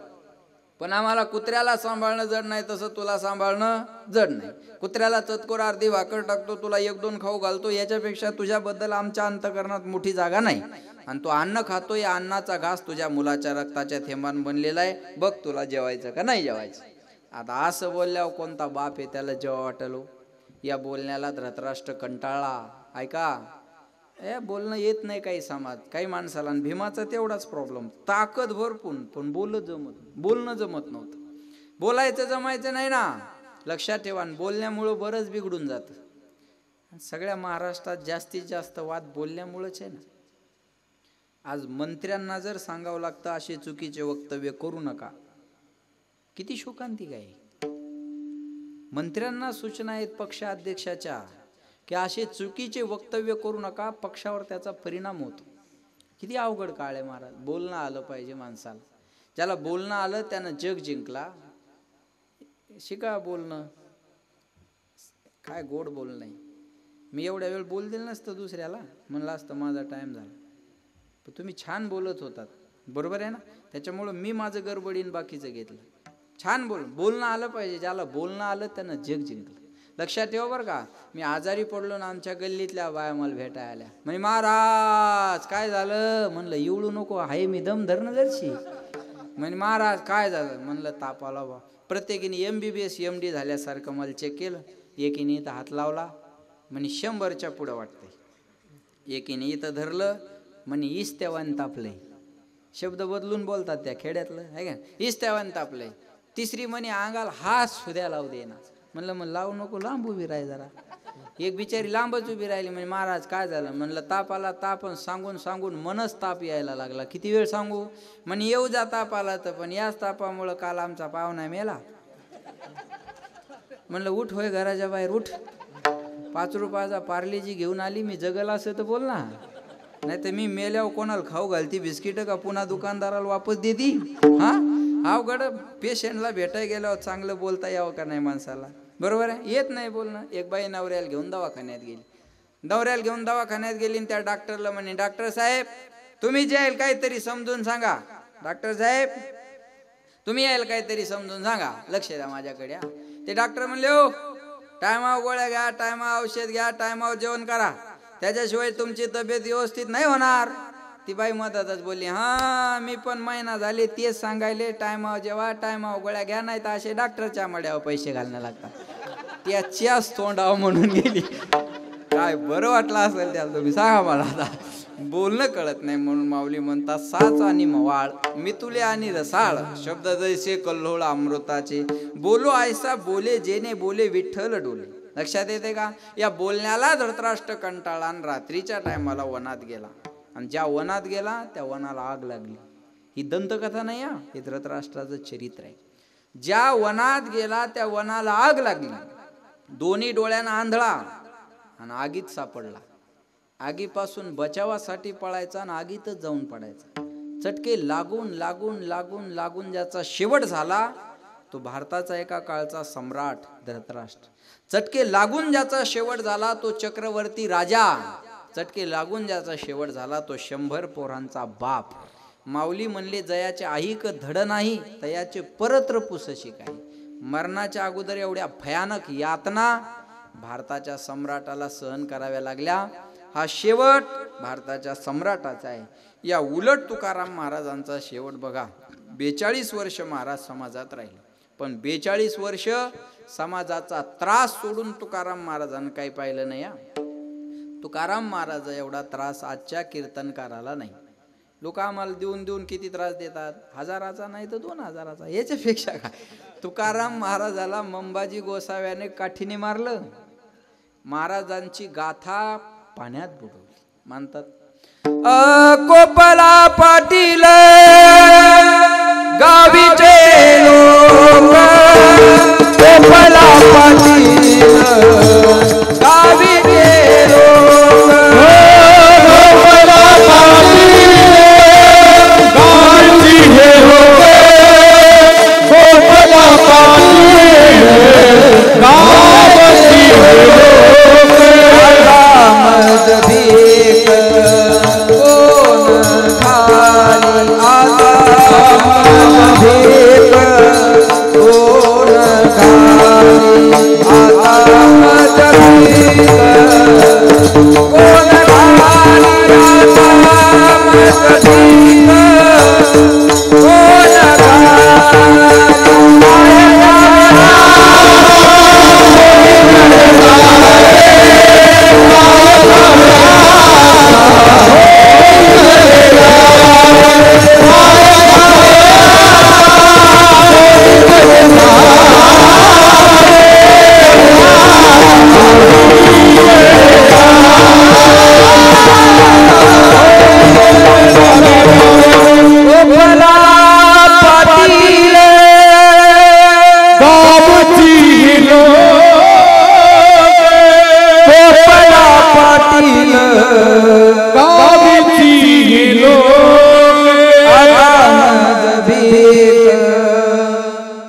पण आम्हाला कुत्र्याला सांभाळणं जड नाही तसं तुला सांभाळणं जड नाही. कुत्र्याला चतकोर अर्धी भाकर टाकतो, तुला 1-2 खाऊ घालतो, याच्यापेक्षा तुझ्याबद्दल आमच्या अंतःकरणात मोठी जागा नाही. आणि तो अन्न खातो, या अन्नाचा घास तुझ्या मुलाच्या रक्ताच्या थेंबान बनलेला आहे, बघ तुला जेवायचं का नाही जेवायचं. आता असं बोलल्यावर कोणता बाप आहे त्याला जेव्हा वाटलो. या बोलण्याला धृतराष्ट्र कंटाळला. ऐका, बोलणं येत नाही काही समाज, काही माणसाला. आणि भीमाचा तेवढाच प्रॉब्लेम, ताकद भरपूर पण बोलणं जमत नव्हतं. बोलायचं जमायचं नाही ना. लक्षात ठेवा, बोलण्यामुळं बरंच बिघडून जातं. सगळ्या महाराष्ट्रात जास्तीत जास्त वाद बोलण्यामुळेच आहे ना. आज मंत्र्यांना जर सांगावं लागतं असे चुकीचे वक्तव्य करू नका, किती शोकांतिका आहे. मंत्र्यांना सूचना आहेत पक्षाध्यक्षाच्या की असे चुकीचे वक्तव्य करू नका, पक्षावर त्याचा परिणाम होतो. किती अवघड काळ आहे महाराज. बोलणं आलं पाहिजे माणसाला. ज्याला बोलणं आलं त्यानं जग जिंकला. शिका बोलणं. काय गोड बोलणं नाही. मी एवढ्या वेळ बोल दिलं नसतं दुसऱ्याला, म्हणलं असतं माझा टाइम झाला, पण तुम्ही छान बोलत होतात, बरोबर आहे ना. त्याच्यामुळं मी माझं गडबडीन बाकीचं घेतलं. छान बोलणं आलं पाहिजे. ज्याला बोलणं आलं त्यानं जग जिंकलं. लक्षात ठेवा बरं का. मी आजारी पडलो ना, आमच्या गल्लीतल्या बाया मला भेटायला आल्या, म्हणजे महाराज काय झालं. म्हणलं एवढू नको, आहे मी दम धरणं जरशी. म्हणजे महाराज काय झालं. म्हणलं ताप आला बा. प्रत्येकीने MBBS MD झाल्यासारखं मला चेक केलं. एकीने इथं हात लावला, म्हणे 100च्या पुढं वाटतंय. एकीने इथं धरलं, म्हणे इस्त्यावान तापलंय. शब्द बदलून बोलतात त्या खेड्यातलं, आहे का. इस्त्यावान तापलंय. तिसरी म्हणे अंगाला हात सुद्या लावू दे ना. म्हणलं मग लावू नको, लांब उभी राही जरा. एक बिचारी लांबच उभी राहिली. म्हणजे महाराज काय झालं. म्हणलं ताप आला. ताप सांगून सांगून मनच ताप यायला लागला. किती वेळ सांगू. म्हणे येऊ जा ताप आला तर, पण याच तापामुळं काल आमचा पाहुणा मेला. म्हणलं उठ, होय घराच्या बाहेर उठ. 5 रुपयाचा पार्लेजी घेऊन आली, मी जगल असं तर बोल ना. नाही तर मी मेल्यावर कोणाला खाऊ घालती बिस्किट का पुन्हा दुकानदाराला वापस देती. हा अवघड. पेशंटला भेटायला गेल्यावर चांगलं बोलता यावं का नाही माणसाला, बरोबर आहे. येत नाही बोलणं. एक बाई नवऱ्याला घेऊन दवाखान्यात गेली. दवाखान्यात गेली आणि त्या डॉक्टरला म्हणे, डॉक्टर साहेब तुम्ही जे याल काहीतरी समजून सांगा. डॉक्टर साहेब तुम्ही याल काहीतरी समजून सांगा, लक्ष द्या माझ्याकडे. ते डॉक्टर म्हणले, हो टायमावर गोळ्या घ्या, टायमावर औषध घ्या, टायमावर जेवण करा, त्याच्याशिवाय तुमची तब्येत व्यवस्थित नाही होणार. ती बाई मधातच बोलली, हा मी पण महिना झाले तेच सांगायले, टायमावर जेवा, टायमावर गोळ्या घ्या, नाही तर असे डॉक्टरच्या मड्यावर पैसे घालणं लागतात. त्याच्याच तोंडावर म्हणून गेली. काय बरं वाटलं असेल त्याला, तुम्ही सांगा मला. आता बोलणं कळत नाही म्हणून माऊली म्हणतात, साच आणि मवाळ मितुले आणि रसाळ शब्द जैसे कल्लोळ अमृताचे, बोलो ऐसा बोले जेने बोले विठ्ठल डोले. लक्षात येते का? या बोलण्याला धृतराष्ट्र कंटाळला आणि रात्रीच्या टायमाला वनात गेला. आणि ज्या वनात गेला त्या वनाला आग लागली. ही दंतकथा नाही हा, हे धृतराष्ट्राचं चरित्र आहे. ज्या वनात गेला त्या वनाला आग लागली. दोन्ही डोळ्यांना आंधळा आणि आगीत सापडला. आगीपासून बचावासाठी पळायचा आणि आगीतच जाऊन पडायचा. चटके लागून लागून लागून लागून ज्याचा शेवट झाला तो भारताचा एका काळचा सम्राट धृतराष्ट्र. चटके लागून ज्याचा शेवट झाला तो चक्रवर्ती राजा. चटके लागून ज्याचा शेवट झाला तो 100 पोरांचा बाप. माऊली म्हणले जयाचे ऐक धड नाही तयाचे परत्र पुसशी काय. मरणाच्या अगोदर एवढ्या भयानक यातना भारताच्या सम्राटाला सहन कराव्या लागल्या. हा शेवट भारताच्या सम्राटाचा आहे. या उलट तुकाराम महाराजांचा शेवट बघा. 42 वर्ष महाराज समाजात राहिले, पण 42 वर्ष समाजाचा त्रास सोडून तुकाराम महाराजांनी काही पाहिलं नाही. तुकाराम महाराज एवढा त्रास आजच्या कीर्तनकाराला नाही. लोक आम्हाला देऊन देऊन किती त्रास देतात, 1000चा नाही तर 2000चा, याच्यापेक्षा काय. तुकाराम महाराजाला मंबाजी गोसाव्याने काठीने मारलं. महाराजांची गाथा पाण्यात बुडवली. मानतात कोपला पाटील गावीचे लोक, कोपला पाटील गावीचे लोक, कोपला पाटील गावीचे लोक, कोपला पाटील गावीचे लोक, रामद भीक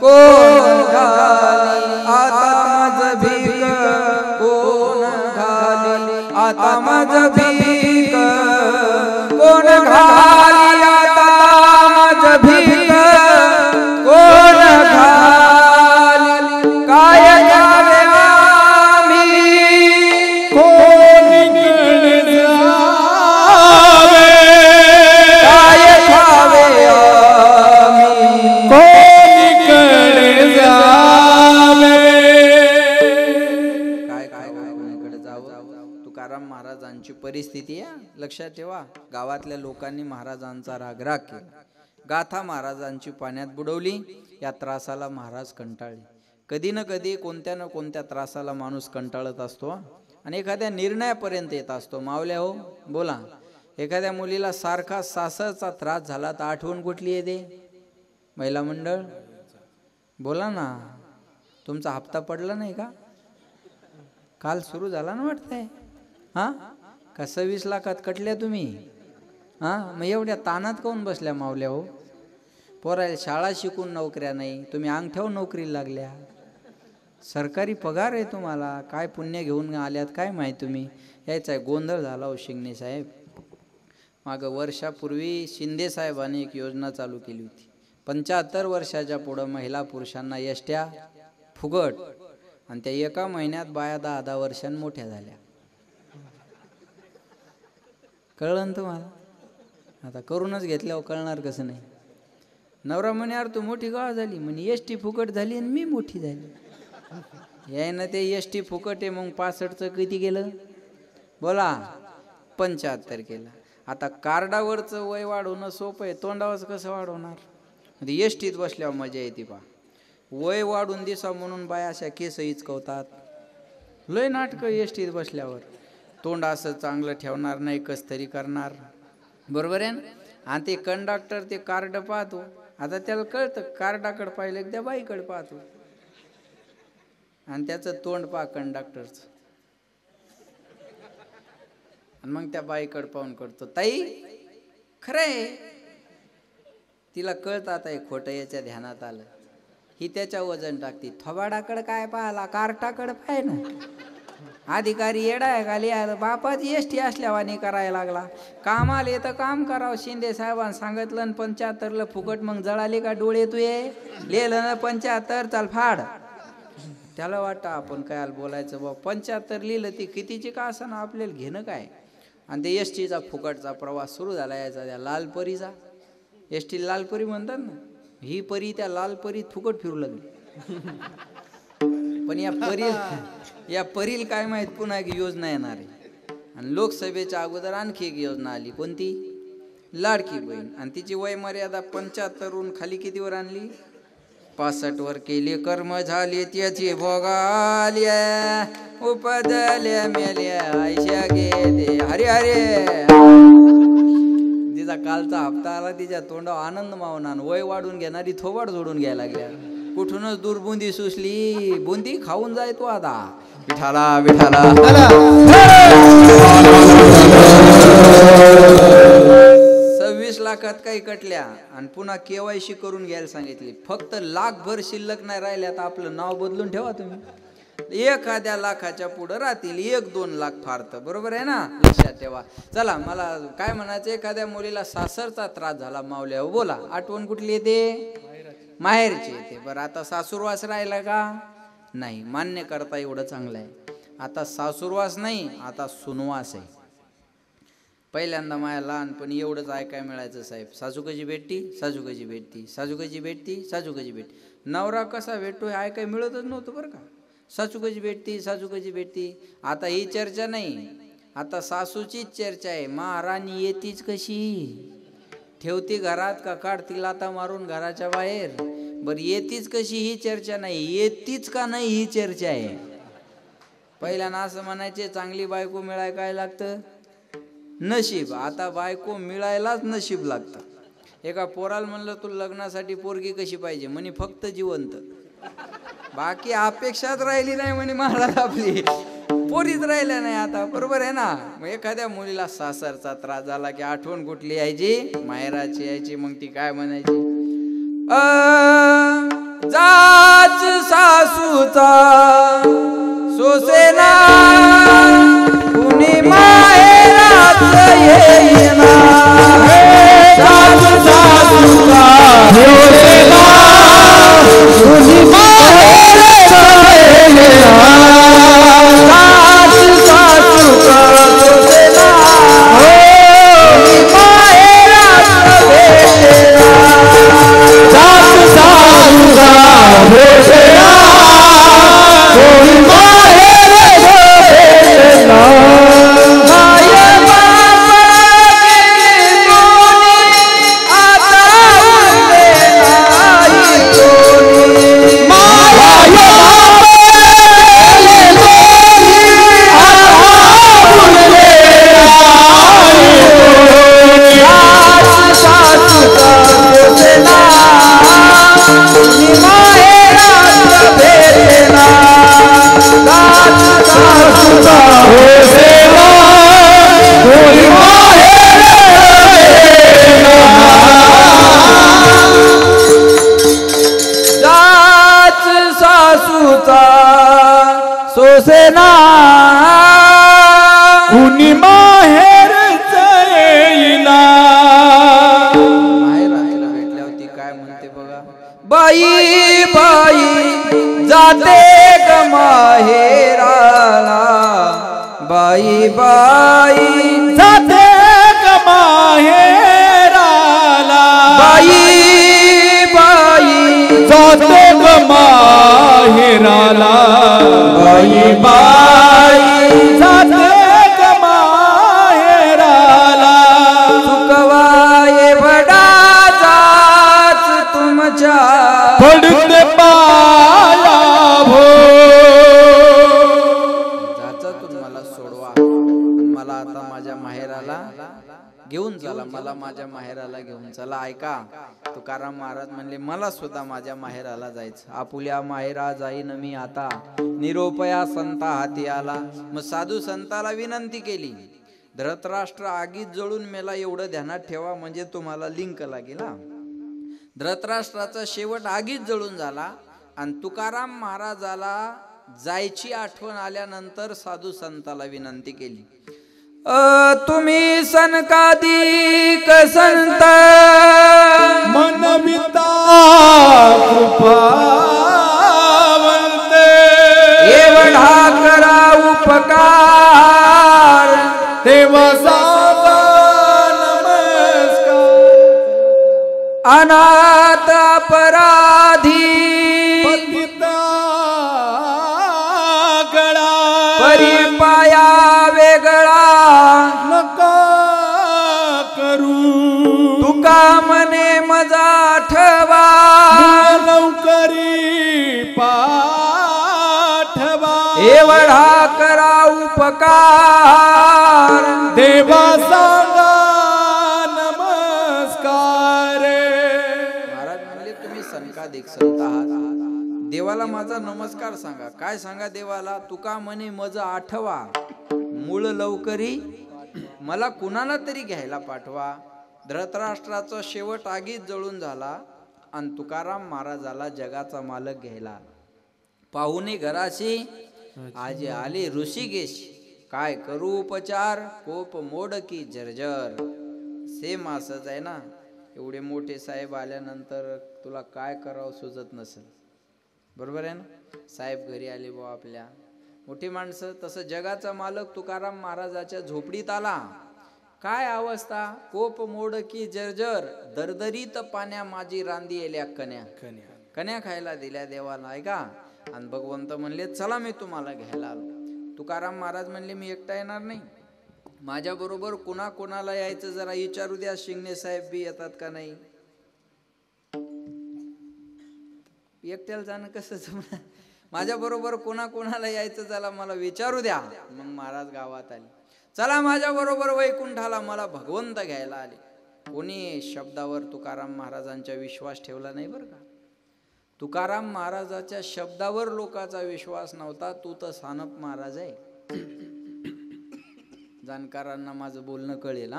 कोण खाली आता, भीक कोण खाली आता, मद भीक कोण खाली आता, मद भीक कोण परिस्थिती आहे. लक्षात ठेवा. गावातल्या लोकांनी महाराजांचा रागराग केला. गाथा महाराजांची पाण्यात बुडवली. या त्रासाला महाराज कंटाळले. कधी ना कधी कोणत्या ना कोणत्या त्रासाला माणूस कंटाळत असतो आणि एखाद्या निर्णयापर्यंत येत असतो. मावल्या हो बोला, एखाद्या मुलीला सारखा सासरचा त्रास झाला तर आठवण कुठली येते? महिला मंडळ बोला ना. तुमचा हप्ता पडला नाही का? काल सुरू झाला ना वाटतंय. हा का 26 लाखात कटल्या तुम्ही? हा मग एवढ्या तानात काऊन बसल्या मावल्या हो? पोरायला शाळा शिकून नोकऱ्या नाही, तुम्ही अंगठ्यावर नोकरीला लागल्या. सरकारी पगार आहे तुम्हाला. काय पुण्य घेऊन आल्यात काय माहीत तुम्ही. यायचा गोंधळ झाला हो शिंगणे साहेब. मागं वर्षापूर्वी शिंदे साहेबांनी एक योजना चालू केली होती. 75 वर्षाच्या पुढं महिला पुरुषांना एसट्या फुगट. आणि त्या एका महिन्यात बाया 10-10 वर्षांनी मोठ्या झाल्या. कळलं ना तुम्हाला? आता करूनच घेतल्यावर कळणार कसं नाही. नवरा म्हणे अरे तू मोठी गाव झाली म्हणे, एसटी फुकट झाली आणि मी मोठी झाली. याय ना ते एसटी फुकट आहे. मग 65चं किती गेलं बोला? 75 केलं. आता कार्डावरचं वय वाढवणं सोपं आहे, तोंडावरच कसं वाढवणार? एसटीत बसल्यावर मजा येते पा. वय वाढून दिसा म्हणून बाया अशा केस हिचकवतात. लय नाटकं एसटीत बसल्यावर. तोंड असं चांगलं ठेवणार नाही, कस तरी करणार, बरोबर आहे ना. आणि ते कंडक्टर ते कार्ड पाहतो. आता त्याला कळतं कार्डाकडे पाहिलं त्या बाईकडे पाहतो आणि त्याचं तोंड पहा कंडक्टरचं. आणि मग त्या बाईकडे पाहून करतो, ताई खरंय. तिला कळत आता हे खोटं याच्या ध्यानात आलं. ही त्याच्या वजन टाकते. थोबाडाकडे काय पाहिला, कार्टाकडे पाय ना. अधिकारी येडा आहे खाली आलं. बापाची एसटी असल्यावानी करायला लागला. कामाला येतं काम करावं. शिंदे साहेबांनी सांगितलं न 75ला फुकट. मग जळाले का डोळे तुये, लिहिलं ना 75 चाल फाड. त्याला वाटतं आपण काय बोलायचं बा, 75 लिहिलं ती कितीची का असं ना, आपल्याला घेणं काय. आणि ते एसटीचा फुकटचा प्रवास सुरू झाला याचा त्या लालपरीचा. एसटी लालपरी म्हणतात ना, ही परी त्या लालपरीत फुकट फिरू लागली. पण या परील काय माहित पुन्हा एक योजना येणार आहे. आणि लोकसभेच्या अगोदर आणखी एक योजना आली. कोणती? लाडकी बहीण. आणि तिची वय मर्यादा 75 खाली कितीवर आणली? 65 वर केले कर्म झाले त्याची भोगाल्या, उपदल्या मेल्या आयशा गेले हरे हरे. तिचा कालचा हप्ता आला, तिच्या तोंडावर आनंद मावना. वय वाढून घेणारी थोबाड जोडून घ्यायला लागल्या. कुठूनच दूरबुंदी सुचली, बुंदी खाऊन जाय तो आता. विठाला विठाला. 26 लाखात काही कटल्या आणि पुन्हा KYC करून घ्यायला सांगितली. फक्त लाखभर शिल्लक नाही राहिले. आता आपलं नाव बदलून ठेवा तुम्ही. एखाद्या लाखाच्या पुढे राहतील 1-2 लाख फार तर, बरोबर आहे ना, लक्षात ठेवा. चला मला काय म्हणायचं, एखाद्या मुलीला सासरचा त्रास झाला मावल्या, बोला आठवण कुठली येते? माहेरची येते. बरं आता सासूरवास राहिला का? नाही. मान्य करता एवढं चांगलं आहे. आता सासूरवास नाही, आता सुनवास आहे. पहिल्यांदा माया लहानपणी एवढंच ऐकाय मिळायचं, साहेब सासू कशी भेटती, सासू कशी भेटती, सासू कशी भेटती, सासू कशी भेटती. नवरा कसा भेटतो हे ऐकाय मिळतच नव्हतं बरं का. सासू कशी भेटती, सासू कशी भेटती. आता ही चर्चा नाही, आता सासूचीच चर्चा आहे. महाराणी येतीच कशी, ठेवती घरात का काढती लाता मारून घराच्या बाहेर. बरं येतीच कशी ही चर्चा नाही, येतीच का नाही ही चर्चा आहे. पहिल्यानं असं म्हणायचे चांगली बायको मिळाय काय लागतं? नशीब. आता बायको मिळायलाच नशीब लागतं. एका पोराला म्हणलं तू लग्नासाठी पोरगी कशी पाहिजे, म्हणे फक्त जिवंत. बाकी अपेक्षाच राहिली नाही म्हणे महाराज, आपली पोरीच राहिल्या नाही आता, बरोबर आहे ना. मग एखाद्या मुलीला सासरचा त्रास झाला की आठवण कुठली यायची? माहेराची यायची. मग ती काय म्हणायची? जाच सासूचा सोसेना, कुणी माहेराच येईना. जाच सासूचा सोसेना, कुणी माहेराच येईना. जाच सासूचा सोसेना, कुणी माहेराच येईना. जाच सासूचा सोसेना, कुणी माहेराच येईना. सोसेना, कुणी माहेरच येईना. माहेराला भेटल्यावरती काय म्हणते बघा. बाई बाई जाते ग माहेराला, बाई बाई जाते ग माहेराला. बाई बाई जाते ग माहेराला. बाई बाई जाते ग माहेराला. चुकवाये बडा जाच तुमच्या पडते पाया भो. मला आता माझ्या माहेराला घेऊन चला, मला माझ्या माहेराला घेऊन चला. ऐका, तुकाराम महाराज म्हणले मला सुद्धा माझ्या माहेराला जायचं. आपुल्या माहेरा जाईन मी आता, निरोपया संता हाती आला. मग साधू संताला विनंती केली, धृतराष्ट्र आगीत जळून मेला एवढं ध्यानात ठेवा, म्हणजे तुम्हाला लिंक लागेल. धृतराष्ट्राचा शेवट आगीत जळून झाला आणि तुकाराम महाराजाला जायची आठवण आल्यानंतर साधू संताला विनंती केली, तुम्ही सनकादिक संत मनविता कृपावंते, एवढा करा उपकार, देवा सांगा नमस्कार. अनाथ अपराधी पतिता गळा, परिपाया वेगळा नका करू. तुका मने मजा ठवा, लवकरी पाठवा. एवढा करा उपकार, देवा सांगा नमस्कार. महाराज म्हणले तुम्ही सनकादिक संत आहात, देवाला माझा नमस्कार सांगा. काय सांगा देवाला? तुका म्हणे मज आठवा, मूळ लवकरी मला कुणाला तरी घ्यायला पाठवा. धृतराष्ट्राचा शेवट आगीत जळून झाला आणि तुकाराम महाराजाला जगाचा मालक घ्यायला. पाहुणे घराशी आज आले ऋषिकेश, काय करू उपचार, कोप मोड की जर्जर. सेम असंच आहे ना, एवढे मोठे साहेब आल्यानंतर तुला काय करावं सुचत नसेल, बरोबर आहे ना. साहेब घरी आले बुवा आपल्या, मोठी माणसं. तसं जगाचा मालक तुकाराम महाराजाच्या झोपडीत आला. काय अवस्था, कोप मोड की जर्जर, दरदरीत पाण्या माझी रांदी येल्या कन्या. कन्या खायला दिल्या देवाला, ऐका. आणि भगवंत म्हणले चला मी तुम्हाला घ्यायला आलो. तुकाराम महाराज म्हणले मी एकटा येणार नाही, माझ्या बरोबर कुणा कोणाला यायचं जरा विचारू द्या. शिंगणे साहेब बी येतात का नाही? एकट्याला जाणं कसं जमणार, माझ्या बरोबर कोणा कोणाला यायचं चला मला विचारू द्या. मग महाराज गावात आले, चला माझ्या बरोबर वैकुंठाला, मला भगवंत घ्यायला आले. कोणी शब्दावर तुकाराम महाराजांचा विश्वास ठेवला नाही बरं का. तुकाराम महाराजाच्या शब्दावर लोकांचा विश्वास नव्हता. तू तर सानप महाराज आहे. जाणकारांना माझं बोलणं कळेल.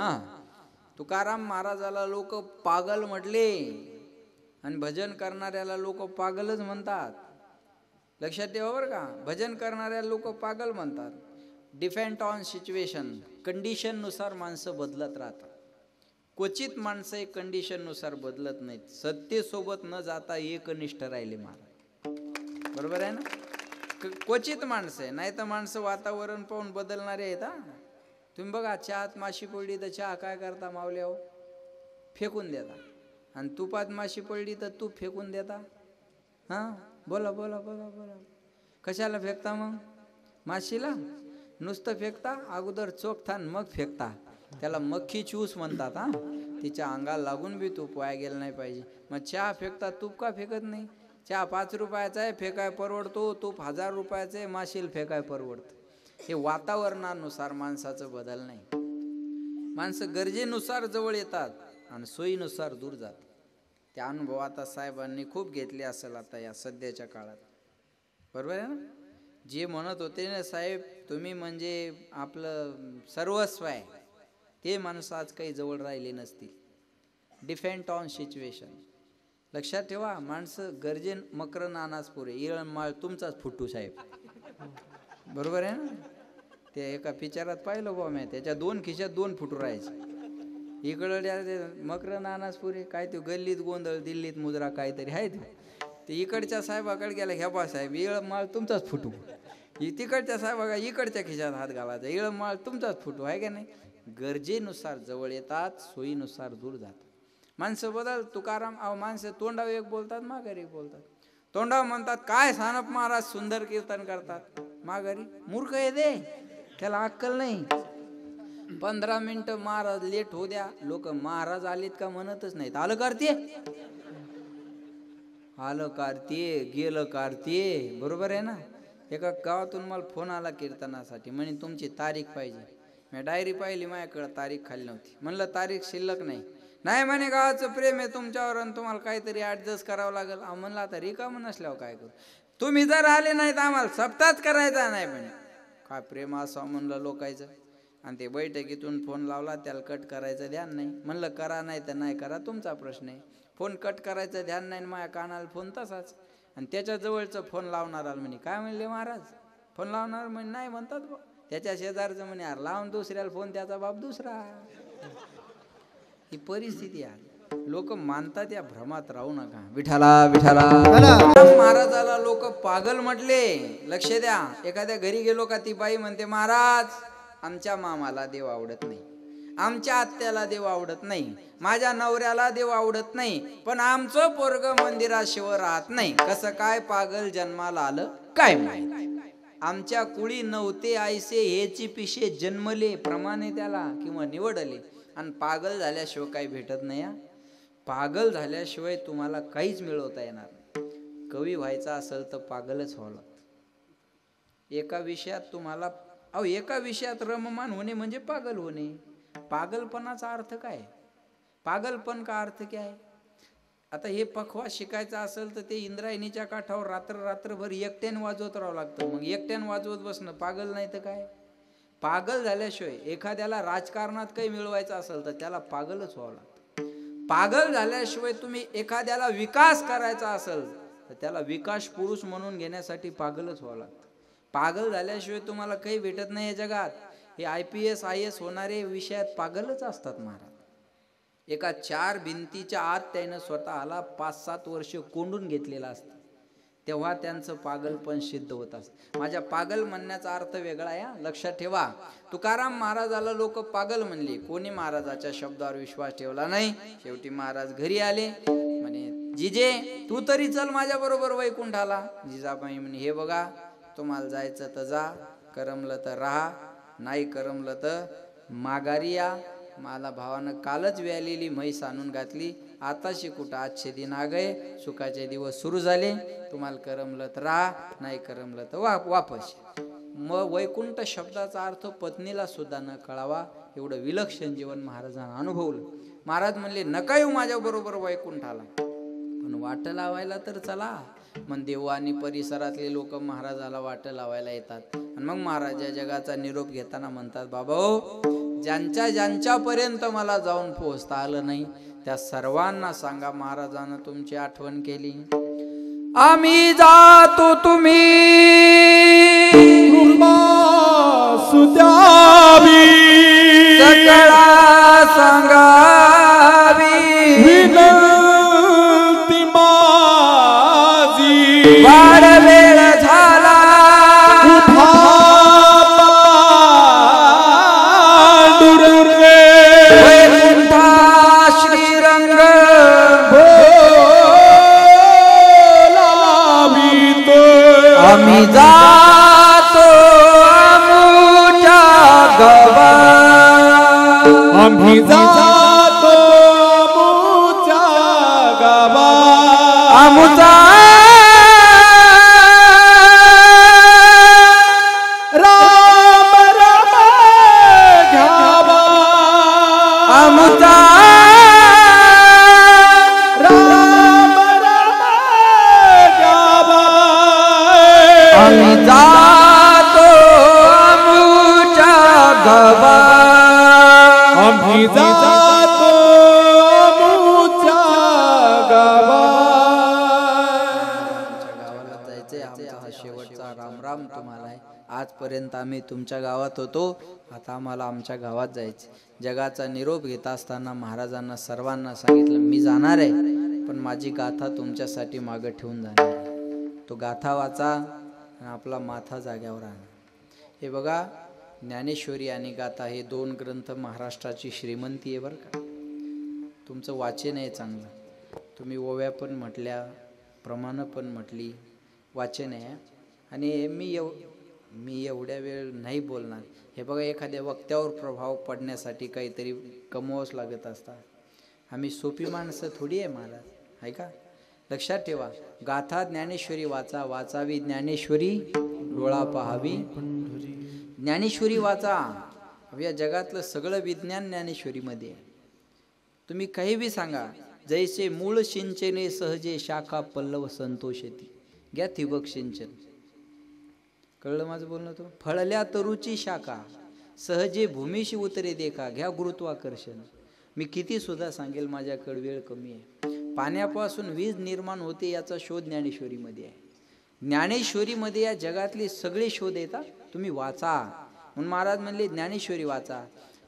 तुकाराम महाराजाला लोक पागल म्हटले आणि भजन करणाऱ्याला लोक पागलच म्हणतात. लक्षात ठेवा बरं का, भजन करणाऱ्या लोक पागल म्हणतात. डिपेंड ऑन सिच्युएशन, कंडिशन नुसार माणसं बदलत राहतात. क्वचित माणसं एक कंडिशन नुसार बदलत नाहीत. सत्तेसोबत न जाता एकनिष्ठ राहिले महाराज, बरोबर आहे ना. क्वचित माणसं आहे, नाही तर माणसं वातावरण पाहून बदलणारे आहेत. तुम्ही बघा, चहात माशी पडली तर चहा काय करता मावले, हो फेकून देता. आणि तुपात माशी पडली तर तूप फेकून देता. बोला बोला बोला बोला, कशाला फेकता मग माशीला? नुसतं फेकता, अगोदर चोखता मग फेकता. त्याला मक्खी चूस म्हणतात. तिच्या अंगाला लागून बी तूप वाया गेलं नाही पाहिजे. मग चहा फेकता, तूप का फेकत नाही? चहा 5 रुपयाचा आहे, फेकाय परवडतो. तूप 1000 रुपयाचं आहे, माशील फेकाय परवडतं. हे वातावरणानुसार माणसाचं बदल नाही. माणसं गरजेनुसार जवळ येतात आणि सोयीनुसार दूर जातात. त्या अनुभव आता साहेबांनी खूप घेतले असेल आता या सध्याच्या काळात, बरोबर आहे ना. जे म्हणत होते ना साहेब तुम्ही म्हणजे आपलं सर्वस्व आहे, ते माणसं आज काही जवळ राहिले नसतील. Depend on situation. लक्षात ठेवा, माणसं गरजेन मकर नानाच पुरे, इळमाळ तुमचाच फुटू साहेब, बरोबर आहे ना. ते एका पिक्चरात पाहिलं बुवा मी, त्याच्या 2 खिशात 2 फुटू राहायचे. इकडे मकर नानाच पुरे, काय ते गल्लीत गोंधळ, दिल्लीत मुजरा काहीतरी आहे ते. इकडच्या साहेबाकडे गेला, घ्या बा साहेब इळमाळ तुमचाच फुटू. तिकडच्या साहेबा इकडच्या खिशात हात घालायचा, इळमाळ तुमचाच फुटू, आहे का नाही. गरजेनुसार जवळ येतात, सोयीनुसार दूर जातात. माणसं बदल. तुकाराम माणसं तोंडावर एक बोलतात, माघारी एक बोलतात. तोंडावर म्हणतात काय सानप महाराज सुंदर कीर्तन करतात, माघारी मूर्ख आहे दे, त्याला अक्कल नाही. 15 मिनिटं महाराज लेट होऊ द्या, लोक महाराज आलेत का म्हणतच नाहीत. आलं कारतीये, आलं कारतीये, गेलं कारतीये, बरोबर आहे ना. एका गावातून मला फोन आला कीर्तनासाठी, म्हणे तुमची तारीख पाहिजे. मी डायरी पाहिली, माझ्याकडे तारीख खाली नव्हती. म्हणलं तारीख शिल्लक नाही. नाही म्हणे गावाचं प्रेम आहे तुमच्यावर आणि तुम्हाला काहीतरी ऍडजस्ट करावं लागेल. म्हणलं आता रिकामं नसल्यावर काय करू, तुम्ही जर आले नाही तर आम्हाला सप्ताहच करायचा नाही. म्हणे काय प्रेम असं म्हणलं लोकायचं. आणि ते बैठकीतून फोन लावला, त्याला कट करायचं ध्यान नाही. म्हणलं करा नाही तर नाही करा, तुमचा प्रश्न आहे. फोन कट करायचं ध्यान नाही, माझ्या कानाला फोन तसाच. आणि त्याच्या जवळचं फोन लावणार म्हणे काय म्हणले महाराज, फोन लावणार म्हणे नाही म्हणतात. त्याच्या शेजारचं म्हणे अरे लावून दुसऱ्याला फोन, त्याचा बाप दुसरा. ही परिस्थिती आहे. लोक मानतात या भ्रमात राहू नका. विठाला विठाला महाराजाला लोक पागल म्हटले. लक्ष द्या. एखाद्या घरी गेलो का ती बाई म्हणते महाराज आमच्या मामाला देव आवडत नाही, आमच्या आत्याला देव आवडत नाही, माझ्या नवऱ्याला देव आवडत नाही, पण आमचं पोरग मंदिराशिवाय राहत नाही. कसं काय पागल जन्माला आलं काय माहिती. आमच्या कुळी नव्हते आयसे हेची पिशे जन्मले प्रमाणे त्याला किंवा निवडले. आणि पागल झाल्याशिवाय काही भेटत नाही. पागल झाल्याशिवाय तुम्हाला काहीच मिळवता येणार नाही. कवी व्हायचा असेल तर पागलच व्हावं लागतं. एका विषयात तुम्हाला एका विषयात रममान होणे म्हणजे पागल होणे. पागलपणाचा अर्थ काय, पागलपण का अर्थ काय. आता हे पखवा शिकायचं असेल तर ते इंद्रायणीच्या काठावर रात्रभर एकट्याने वाजवत राहावं लागतं. मग एकट्याने वाजवत बसणं पागल नाही तर काय. पागल झाल्याशिवाय एखाद्याला राजकारणात काही मिळवायचं असेल तर त्याला पागलच व्हावं लागतं. पागल झाल्याशिवाय तुम्ही एखाद्याला विकास करायचा असेल तर त्याला विकास पुरुष म्हणून घेण्यासाठी पागलच व्हावं लागतं. पागल झाल्याशिवाय तुम्हाला काही भेटत नाही या जगात. हे IPS IAS होणारे विषयात पागलच असतात महाराज. एका 4 भिंतीच्या आत त्यानं स्वतःला 5-7 वर्ष कोंडून घेतलेला असतं, तेव्हा त्यांचं पागलपण सिद्ध होत असतं. माझ्या पागल म्हणण्याचा अर्थ वेगळा आहे, लक्षात ठेवा. तुकाराम महाराजाला लोक पागल म्हणले. कोणी महाराजाच्या शब्दावर विश्वास ठेवला नाही. शेवटी महाराज घरी आले. म्हणे जिजे तू तरी चल माझ्या बरोबर वैकुंठाला. जिजाबाई म्हणे हे बघा तुम्हाला जायचं तर जा, करमलं तर राहा, नाही करमलं तर माघारी या. मला भावानं कालच व्यालेली म्हैस आणून घातली, आताशी कुठं आजचे दिन आ गए, सुखाचे दिवस सुरू झाले. तुम्हाला करमलं तर राहा, नाही करमलं तर वापस. मग वैकुंठ शब्दाचा अर्थ पत्नीला सुद्धा न कळावा एवढं विलक्षण जीवन महाराजांना अनुभवलं. महाराज म्हणले नका येऊ माझ्या बरोबर वैकुंठाला, पण वाट लावायला तर चला. मग देव आणि परिसरातले लोक महाराजाला वाट लावायला येतात. आणि मग महाराज या जगाचा निरोप घेताना म्हणतात बाबा हो, ज्यांच्या पर्यंत मला जाऊन पोहोचता आलं नाही त्या सर्वांना सांगा महाराजांना तुमची आठवण केली. आम्ही जातो तुम्ही कृपा सुद्यावी, सकळा सांगावी, विनंती माझी वार वेळ झाला वैकुंठा श्रीरंग आम्ही जातो आमुच्या गावा, आम्ही जातो आमुच्या गावा, आमुचा राम राम घ्यावा, आमुचा राम राम घ्यावा. आम्ही जातो आमुच्या गावा, आम्ही जातो आमुच्या गावा. गावाला जायचंय. आमचा हा शेवटचा राम राम तुम्हाला आहे. आजपर्यंत आम्ही तुमच्या गावात होतो, आता आम्हाला आमच्या गावात जायचं. जगाचा निरोप घेत असताना महाराजांना सर्वांना सांगितलं मी जाणार आहे, पण माझी गाथा तुमच्यासाठी मागं ठेवून जाणार आहे. तो गाथा वाचा आणि आपला माथा जाग्यावर आणा. हे बघा ज्ञानेश्वरी आणि गाथा हे 2 ग्रंथ महाराष्ट्राची श्रीमंती आहे बरं का. तुमचं वाचन आहे चांगलं. तुम्ही ओव्या पण म्हटल्या, प्रमाणं पण म्हटली, वाचन आहे. आणि मी एवढ्या वेळ नाही बोलणार. हे बघा एखाद्या वक्त्यावर प्रभाव पडण्यासाठी काहीतरी कमवावंच लागत असतात. आम्ही सोपी माणसं थोडी आहे महाराज, आहे का. लक्षात ठेवा. गाथा ज्ञानेश्वरी वाचा, वाचावी ज्ञानेश्वरी, डोळा पहावी ज्ञानेश्वरी वाचा. या जगातलं सगळं विज्ञान ज्ञानेश्वरीमध्ये आहे. तुम्ही काही बी सांगा. जैसे मूळ सिंचने सहजे शाखा पल्लव संतोषेती. घ्या ठिबक सिंचन. कळलं माझं बोलणं? तो फळल्या तरुची शाखा सहजे भूमीशी उतरे देखा. घ्या गुरुत्वाकर्षण. मी किती सुद्धा सांगेल, माझ्याकडे वेळ कमी आहे. पाण्यापासून वीज निर्माण होते याचा शोध ज्ञानेश्वरीमध्ये आहे. ज्ञानेश्वरीमध्ये या जगातली सगळे शोध येतात. तुम्ही वाचा. म्हणून महाराज म्हणले ज्ञानेश्वरी वाचा.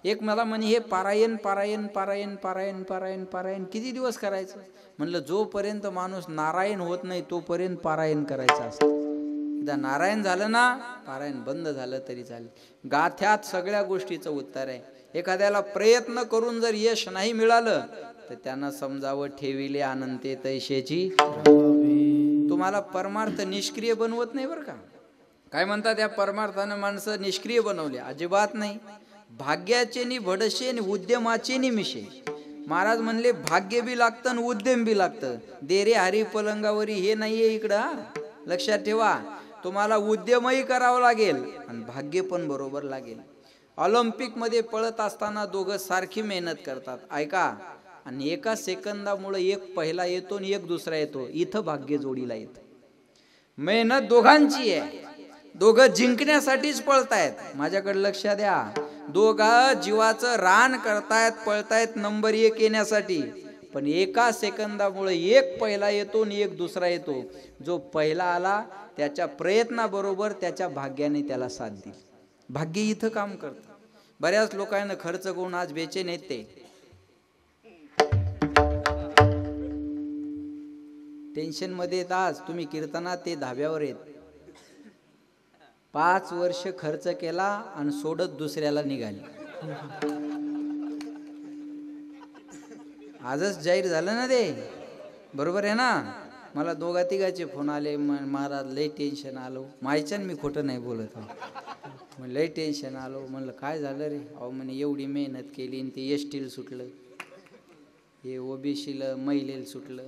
एक मला म्हणे हे पारायण पारायण पारायण पारायण पारायण पारायण किती दिवस करायचं? म्हणलं जोपर्यंत माणूस नारायण होत नाही तोपर्यंत पारायण करायचं असतं. एकदा नारायण झालं ना, पारायण बंद झालं तरी चालेल. गाथ्यात सगळ्या गोष्टीचं उत्तर आहे. एखाद्याला प्रयत्न करून जर यश नाही मिळालं तर त्यांना समजावं ठेविले अनंते तैशेची. तुम्हाला परमार्थ निष्क्रिय बनवत नाही बरं का. काय म्हणतात, या परमार्थानं माणसं निष्क्रिय बनवले? अजिबात नाही. भाग्याचे नि भडशे नि उद्यमाचे नि मिशे. महाराज म्हणले भाग्य बी लागतं आणि उद्यम बी लागतं. देरे हरी पलंगावरी हे नाहीये इकडं. लक्षात ठेवा. तुम्हाला उद्यमही करावं लागेल आणि भाग्य पण बरोबर लागेल. ऑलिम्पिक मध्ये पळत असताना दोघं सारखी मेहनत करतात. ऐका. आणि एका सेकंदामुळे एक पहिला येतो आणि एक दुसरा येतो. इथं भाग्य जोडीला येतं. मेहनत दोघांची आहे. दोघं जिंकण्यासाठीच पळतायत. माझ्याकडे लक्ष द्या. दोघं जीवाचं रान करतायत, पळतायत नंबर 1 येण्यासाठी. पण एका सेकंदामुळे एक पहिला येतो आणि एक दुसरा येतो. जो पहिला आला त्याच्या प्रयत्नाबरोबर त्याच्या भाग्याने त्याला साथ दिली. भाग्य इथं काम करतं. बऱ्याच लोकांना खर्च करून आज बेचैन आहेत. ते टेन्शन मध्ये येत. आज तुम्ही कीर्तनात ते धाब्यावर येत. 5 वर्ष खर्च केला आणि सोडत दुसऱ्याला निघाले. आजच जाहीर झालं ना ते. बरोबर आहे ना. मला 2-3 फोन आले. महाराज लय टेन्शन आलो. मायच्यान मी खोटं नाही बोलत. मग लय टेन्शन आलो. म्हणलं काय झालं रे? अहो म्हणे एवढी मेहनत केली आणि ते एसटीला सुटलं, हे ओबीसीला महिलेला सुटलं.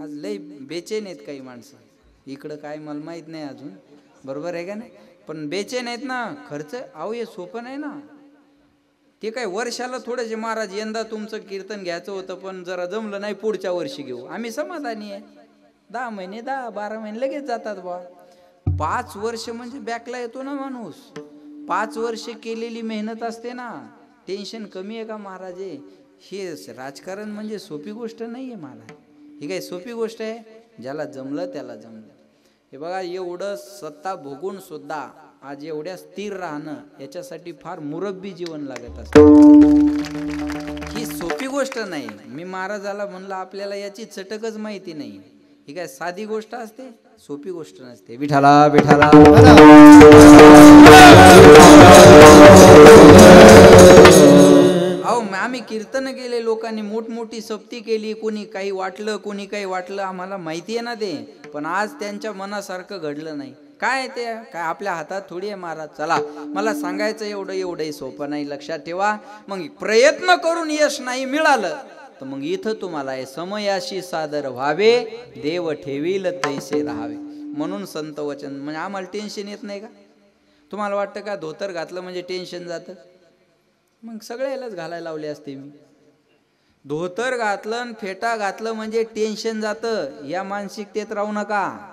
आज लय बेचैन आहेत काही माणसं. इकडं काय मला माहित नाही अजून. बरोबर आहे का नाही? पण बेचैन आहेत ना. खर्च अहो हे सोपं नाही ना. ते काय वर्षाला थोडेसे महाराज यंदा तुमचं कीर्तन घ्यायचं होतं पण जरा जमलं नाही, पुढच्या वर्षी घेऊ. आम्ही समाधानी आहे. 10 महिने 10-12 महिने लगेच जातात बा. 5 वर्ष म्हणजे बॅकला येतो ना माणूस. 5 वर्ष केलेली मेहनत असते ना. टेन्शन कमी आहे का महाराज? हे राजकारण म्हणजे सोपी गोष्ट नाहीये महाराज. ही काय सोपी गोष्ट आहे? ज्याला जमलं त्याला जमलं. हे बघा, एवढं सत्ता भोगून सुद्धा आज एवढ्या स्थिर राहणं याच्यासाठी फार मुरब्बी जीवन लागत असतं. ही सोपी गोष्ट नाही. मी महाराजाला म्हणलं आपल्याला याची चटकच माहिती नाही. ही काय साधी गोष्ट असते? सोपी गोष्ट नसते. विठाला विठाला. अहो आम्ही कीर्तन केले, लोकांनी मोठमोठी सप्ती केली. कोणी काही वाटलं, कोणी काही वाटलं, आम्हाला माहिती आहे ना ते. पण आज त्यांच्या मनासारखं घडलं नाही. काय ते काय आपल्या हातात थोडी आहे महाराज. चला मला सांगायचं एवढंही सोपं नाही. लक्षात ठेवा. मग प्रयत्न करून यश नाही मिळालं तर मग इथं तुम्हाला आहे समयाशी सादर व्हावे, देव ठेवील तैसे राहावे. म्हणून संत वचन. म्हणजे आम्हाला टेन्शन येत नाही का? तुम्हाला वाटतं का धोतर घातलं म्हणजे टेन्शन जातं? मग सगळ्यालाच घालायला लावले असते मी. धोतर घातलं आणि फेटा घातलं म्हणजे टेन्शन जातं. या मानसिकतेत राहू नका.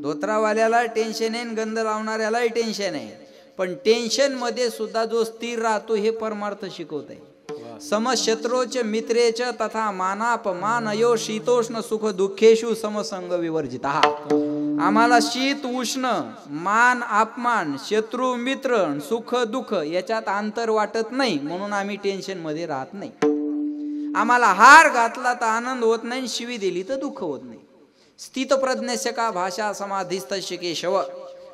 धोत्रावाल्याला टेन्शन आहे, गंध लावणाऱ्यालाही टेन्शन आहे. पण टेन्शन मध्ये सुद्धा जो स्थिर राहतो हे परमार्थ शिकवत आहे. समशत्रोच मित्रेच तथा मानापमानयो शीतोष्ण सुख दुःखेषु समसंग विवर्जिता. आम्हाला शीत उष्ण, मान अपमान, शत्रू मित्र, सुख दुःख याच्यात अंतर वाटत नाही. म्हणून आम्ही टेन्शन मध्ये राहत नाही. आम्हाला हार घातला तर आनंद होत नाही, शिवी दिली तर दुःख होत नाही. स्थितप्रज्ञस्य का भाषा समाधिस्थ केशव.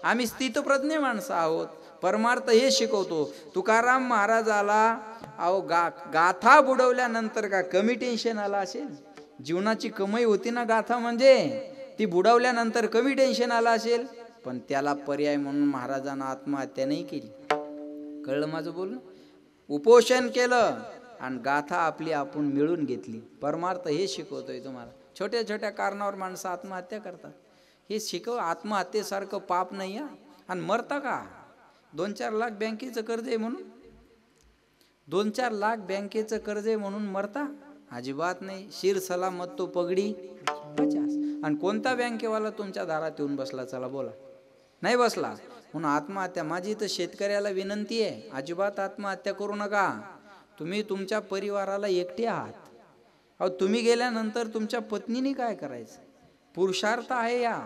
आम्ही स्थितप्रज्ञ माणसं आहोत. परमार्थ हे शिकवतो. तुकाराम महाराजाला अहो गाथा बुडवल्यानंतर का कमी टेन्शन आला असेल? जीवनाची कमाई होती ना गाथा म्हणजे. ती बुडवल्यानंतर कमी टेन्शन आला असेल. पण त्याला पर्याय म्हणून महाराजांना आत्महत्या नाही केली. कळलं माझं बोलणं? उपोषण केलं आणि गाथा आपली आपण मिळून घेतली. परमार्थ हे शिकवतोय तुम्हाला. छोट्या छोट्या कारणावर माणसं आत्महत्या करतात. हे शिकव. आत्महत्येसारखं पाप नाही. आणि मरता का? 2-4 लाख बँकेचं कर्ज आहे म्हणून 2-4 लाख बँकेचं कर्ज आहे म्हणून मरता? अजिबात नाही. शिर सलामत तो पगडी 50. आणि कोणता बँकेवाला तुमच्या दारात येऊन बसला? चला बोला. नाही बसला. म्हणून आत्महत्या, माझी तर शेतकऱ्याला विनंती आहे, अजिबात आत्महत्या करू नका. तुम्ही तुमच्या परिवाराला एकटे आहात. अहो तुम्ही गेल्यानंतर तुमच्या पत्नीने काय करायचं? पुरुषार्थ आहे या.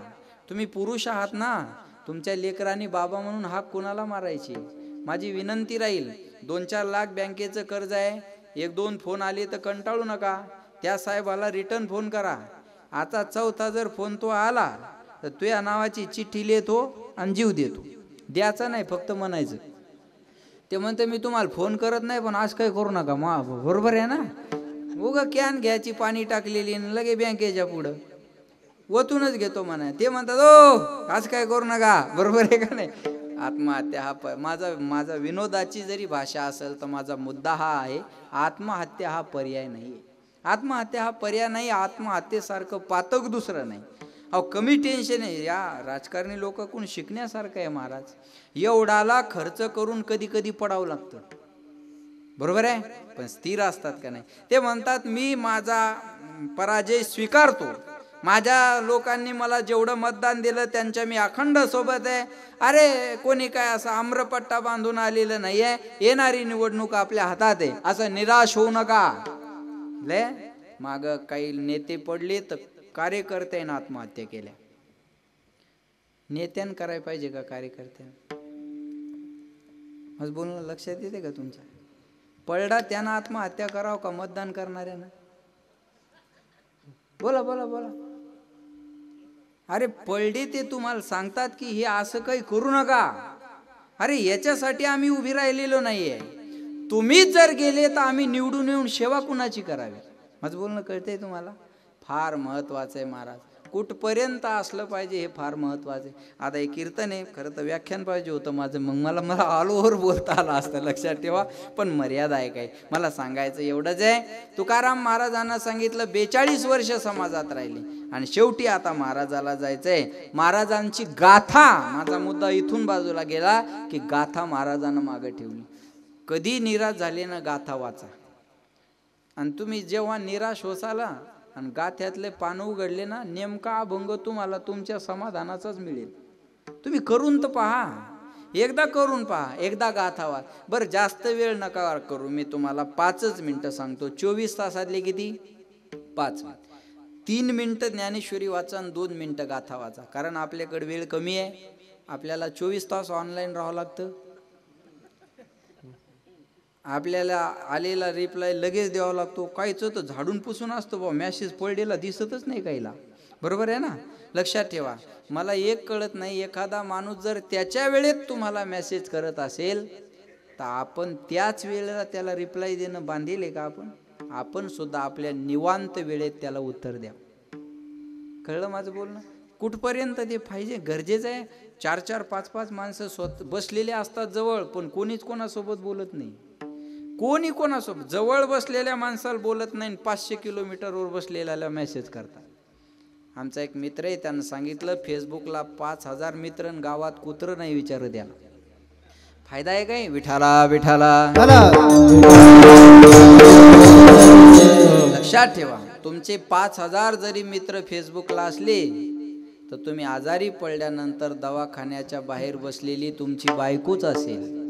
तुम्ही पुरुष आहात ना. तुमच्या लेकरांनी बाबा म्हणून हाक कोणाला मारायची? माझी विनंती राहील, 2-4 लाख बँकेचं कर्ज आहे. 1-2 फोन आले तर कंटाळू नका. त्या साहेबाला रिटर्न फोन करा. आता 4था जर फोन तो आला तर तुझ्या नावाची चिठ्ठी लिहितो आणि जीव देतो. द्यायचा नाही, फक्त म्हणायचं. ते म्हणते मी तुम्हाला फोन करत नाही पण आज काय करू नका. बरोबर आहे ना. उगा कॅन घ्यायची पाणी टाकलेली लगे बँकेच्या पुढं वतूनच घेतो म्हणा. ते म्हणतात ओ आज काय करू नका. बरोबर आहे का नाही? आत्महत्या हा माझा विनोदाची जरी भाषा असेल तर माझा मुद्दा हा आहे, आत्महत्या हा पर्याय नाही. आत्महत्या हा पर्याय नाही. आत्महत्येसारखं पातक दुसरं नाही. अहो कमी टेन्शन आहे. या राजकारणी लोक कोण शिकण्यासारखं आहे महाराज. एवढाला खर्च करून कधी कधी पडावं लागतं. बरोबर आहे. पण स्थिर असतात का नाही? ते म्हणतात मी माझा पराजय स्वीकारतो. माझ्या लोकांनी मला जेवढं मतदान दिलं त्यांच्या मी अखंड सोबत आहे. अरे कोणी काय असं आम्रपट्टा बांधून आलेलं नाहीये. येणारी निवडणूक आपल्या हातात आहे. असं निराश होऊ नका. माग काही नेते पडले तर कार्यकर्त्याने आत्महत्या केल्या. नेत्यानं करायला पाहिजे का कार्यकर्त्यानं? आज बोलणं लक्षात येते का तुमच्या? पडला त्यानं आत्महत्या करावं का मतदान करणाऱ्यानं? बोला बोला बोला. अरे पडले ते तुम्हाला सांगतात की हे असं काही करू नका. अरे याच्यासाठी आम्ही उभी राहिलेलो नाहीये. तुम्हीच जर गेले तर आम्ही निवडून येऊन सेवा कुणाची करावी? माझं बोलणं कळतंय तुम्हाला? फार महत्वाचं आहे महाराज. कुठपर्यंत असलं पाहिजे हे फार महत्वाचं आहे. आता हे कीर्तन आहे, खरं तर व्याख्यान पाहिजे होतं माझं. मग मला ऑल ओव्हर बोलता आलं असतं. लक्षात ठेवा. पण मर्यादा आहे काय. मला सांगायचं एवढंच आहे, तुकाराम महाराजांना सांगितलं 42 वर्ष समाजात राहिले आणि शेवटी आता महाराजाला जायचंय. महाराजांची गाथा, माझा मुद्दा इथून बाजूला गेला की गाथा महाराजांना मागे ठेवली. कधी निराश झाले ना गाथा वाचा. आणि तुम्ही जेव्हा निराश होसाला आणि गाथ्यातले पानं उघडले ना, नेमका अभंग तुम्हाला तुमच्या समाधानाचाच मिळेल. तुम्ही करून तर पहा. एकदा करून पहा. एकदा गाथा वाच. बरं जास्त वेळ नका करू. मी तुम्हाला 5 मिनिटं सांगतो. 24 तासातले किती? 5 मिनिट. 3 मिनिटं ज्ञानेश्वरी वाचा आणि 2 मिनिटं गाथा वाचा. कारण आपल्याकडे वेळ कमी आहे. आपल्याला 24 तास ऑनलाईन राहावं लागतं. आपल्याला आलेला रिप्लाय लगेच द्यावा लागतो. काहीच तर झाडून पुसून असतो बा. मेसेज पडलेला दिसतच नाही काहीला. बरोबर आहे ना? लक्षात ठेवा. मला एक कळत नाही, एखादा माणूस जर त्याच्या वेळेत तुम्हाला मेसेज करत असेल तर आपण त्याच वेळेला त्याला रिप्लाय देणं बांधील आहे का? आपण सुद्धा आपल्या निवांत वेळेत त्याला उत्तर द्या. कळलं माझं बोलणं? कुठपर्यंत ते पाहिजे, गरजेचं आहे. 4-4, 5-5 माणसं बसलेले असतात जवळ, पण कोणीच कोणासोबत बोलत नाही. कोणी कोणासोबत जवळ बसलेल्या माणसाला बोलत नाही. 500 किलोमीटरवर बसलेल्याला मेसेज करतात. आमचा एक मित्र आहे, त्यानं सांगितलं फेसबुकला 5000 मित्र गावात कुत्र नाही विचारू द्याला. फायदा आहे काय? विठाला विठाला. लक्षात ठेवा. तुमचे 5000 जरी मित्र फेसबुकला असले तर तुम्ही आजारी पडल्यानंतर दवाखान्याच्या बाहेर बसलेली तुमची बायकोच असेल.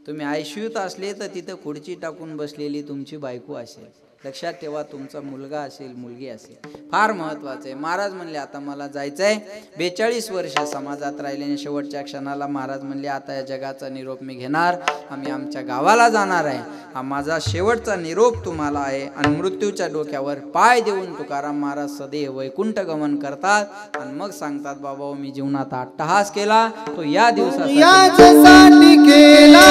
तुम्ही आयसीयूत असले तर तिथं खुर्ची टाकून बसलेली तुमची बायको असेल. लक्षात ठेवा. तुमचा मुलगा असेल, मुलगी असेल. फार महत्वाचं आहे. महाराज म्हणले आता मला जायचंय. 42 वर्ष समाजात राहिल्याने शेवटच्या क्षणाला महाराज म्हणले आता या जगाचा निरोप मी घेणार. आम्ही आमच्या गावाला जाणार आहे. हा माझा शेवटचा निरोप तुम्हाला आहे. आणि मृत्यूच्या डोक्यावर पाय देऊन तुकाराम महाराज सदैव वैकुंठ गमन करतात आणि मग सांगतात बाबा मी जीवनात अट्टहास केला तो या दिवसासाठी केला.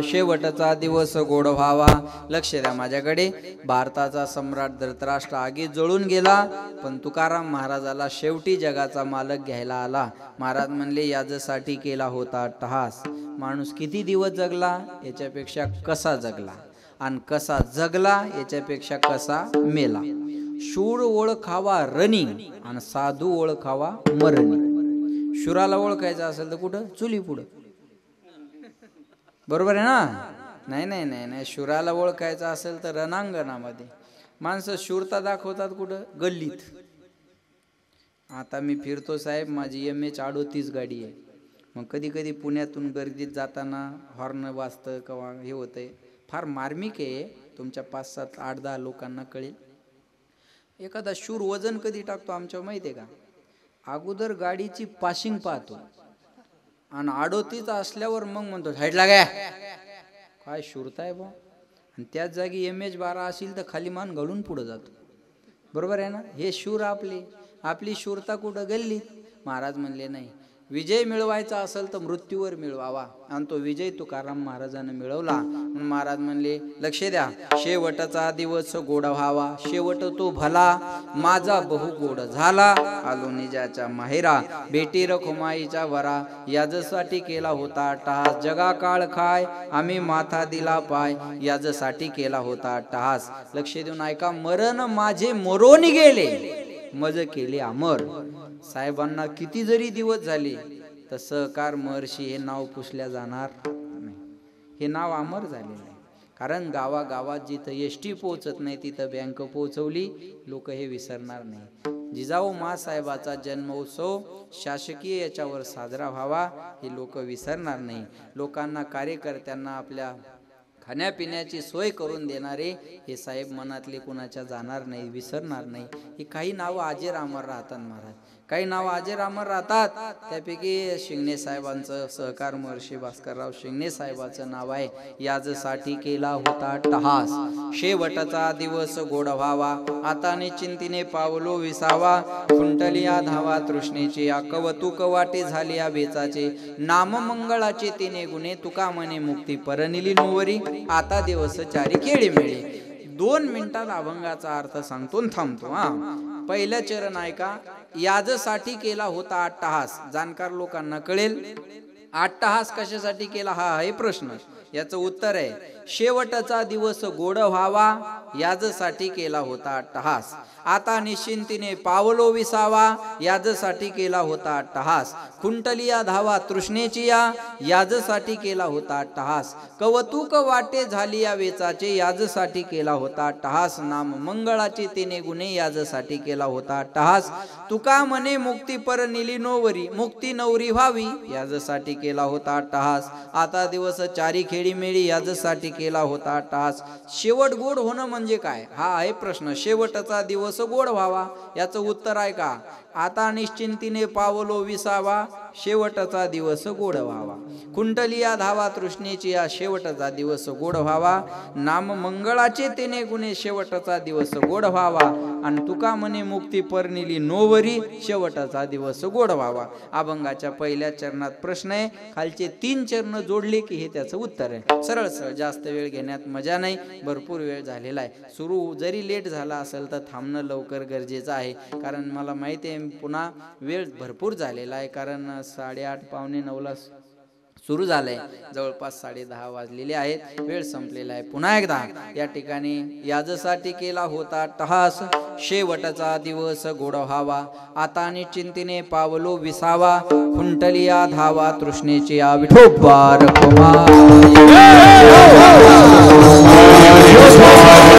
शेवटचा दिवस गोड व्हावा. लक्ष द्या माझ्याकडे. भारताचा सम्राट धृतराष्ट्र आगीत जळून गेला, पण तुकाराम महाराजाला शेवटी जगाचा मालक घ्यायला आला. महाराज म्हणले याच्यासाठी केला होता अट्टहास. माणूस किती दिवस जगला याच्यापेक्षा कसा जगला, आणि कसा जगला याच्यापेक्षा कसा मेला. शूर ओळखावा रणी आणि साधू ओळखावा मरणी. शूराला ओळखायचं असेल तर कुठं? चुली पुढं. बरोबर आहे ना? नाही नाही नाही नाही, शूराला ओळखायचं असेल तर रणांगणामध्ये. माणसं शूरता दाखवतात कुठं? गल्लीत. आता मी फिरतो साहेब, माझी MH 38 गाडी आहे. मग कधी कधी पुण्यातून गर्दीत जाताना हॉर्न वाजतं किंवा हे होतंय. फार मार्मिक आहे, तुमच्या 5, 7, 8, 10 लोकांना कळेल. एखादा शूर वजन कधी टाकतो आमच्या माहिती आहे का? अगोदर गाडीची पासिंग पाहतो आणि 38 असल्यावर मग म्हणतो साईडला गे. काय शूरता आहे बा. आणि त्याच जागी MH 12 असेल तर खाली मान घालून पुढे जातो. बरोबर आहे ना? हे शूर आपली शूरता कुठं? गल्ली. महाराज म्हणले नाही, विजय मिळवायचा असेल तर मृत्यूवर मिळवावा, आणि तो विजय तुकाराम महाराजांनी मिळवला. महाराज म्हणले लक्ष द्या, शेवटचा दिवस गोड व्हावा. शेवट तो भला माझा बहु गोड झाला. आलो निजाच्या माहेरा, बेटी रखुमाईच्या वरा. याजसाठी केला होता अट्टहास. जगा काळ खाय आम्ही माथा दिला पाय. याजसाठी केला होता अट्टहास. लक्ष देऊन ऐका. मरण माझे मरोन गेले, मज केले अमर. साहेबांना किती जरी दिवस झाले तर सहकार महर्षी हे नाव पुसल्या जाणार नाही. हे नाव अमर झालेलं आहे. कारण गावागावात जिथं एसटी पोहोचत नाही तिथं बँक पोहोचवली. लोक हे विसरणार नाही. जिजाऊ माँसाहेबाचा जन्मोत्सव शासकीय याच्यावर साजरा व्हावा हे लोक विसरणार नाही. लोकांना, कार्यकर्त्यांना आपल्या खाण्यापिण्याची सोय करून देणारे हे साहेब मनातले कुणाच्या जाणार नाही, विसरणार नाही. ही काही नावं अजेर अमर राहतात महाराज. काही नावं अजेर अमर राहतात. त्यापैकी शिंगणे साहेबांचं, सहकार महर्षी भास्करराव शिंगणे साहेबांचं नाव आहे. याजसाठी केला होता अट्टहास. शेवटचा दिवस गोड व्हावा. आता निश्चिंतीने पावलो विसावा. कुंटलिया धावा तृष्णेची या. कवतुक वाटे झाली या बेचाचे. नाममंगळाचे तिने गुणे. तुका म्हणे मुक्ती परनिली नोवरी. आता दिवस चारी केळी मिळे. 2 मिनिटात अभंगाचा अर्थ सांगतो थांबतो. पहिलं चरण ऐका. याजसाठी केला होता अट्टहास. जाणकार लोकांना कळेल अट्टहास कशासाठी केला हा आहे प्रश्न. याचं उत्तर आहे शेवटचा दिवस गोड व्हावा. याजसाठी केला होता अट्टहास. आता निश्चिंतीने पावलो विसावा. याजसाठी केला होता अट्टहास. कुंटलिया धावा तृष्णेची या. याजसाठी केला होता अट्टहास. कवतुक वाटे झाली या वेचाचे. याजसाठी केला होता अट्टहास. नाम मंगळाचे तिने गुणे. याजसाठी केला होता अट्टहास. तुका म्हणे मुक्ती पर निली नोवरी. मुक्ती नवरी व्हावी याजसाठी केला होता अट्टहास. आता दिवस चारी खेडी मेळी. याजसाठी केला होता अट्टहास. शेवट गोड होणं म्हणजे काय हा आहे प्रश्न. शेवटचा दिवस गोड व्हावा याचं उत्तर आहे का? आता निश्चिंतीने पावलो विसावा. शेवटचा दिवस गोड व्हावा. कुंटलिया धावा तृष्णेची या. शेवटचा दिवस गोड व्हावा. नाम मंगळाचे तिने गुणे. शेवटचा दिवस गोड व्हावा. आणि तुका म्हणे मुक्ती परनिली नोवरी. शेवटचा दिवस गोड व्हावा. अभंगाच्या पहिल्या चरणात प्रश्न आहे. खालचे 3 चरण जोडले की हे त्याचं उत्तर आहे. सरळ सरळ, जास्त वेळ घेण्यात मजा नाही. भरपूर वेळ झालेला आहे. सुरू जरी लेट झाला असेल तर थांबणं लवकर गरजेचं आहे. कारण मला माहिती आहे पुन्हा वेळ भरपूर झालेला आहे. कारण 8:30 पावणे 9ला सुरू झालंय. जवळपास 10:30 वाजलेले आहेत. वेळ संपलेला आहे. पुन्हा एकदा या ठिकाणी याजसाठी केला होता अट्टहास. शेवटचा दिवस गोड व्हावा. आता निश्चिंतीने पावलो विसावा. कुंटलिया धावा तृष्णेची या. विठोबा रखुमाई.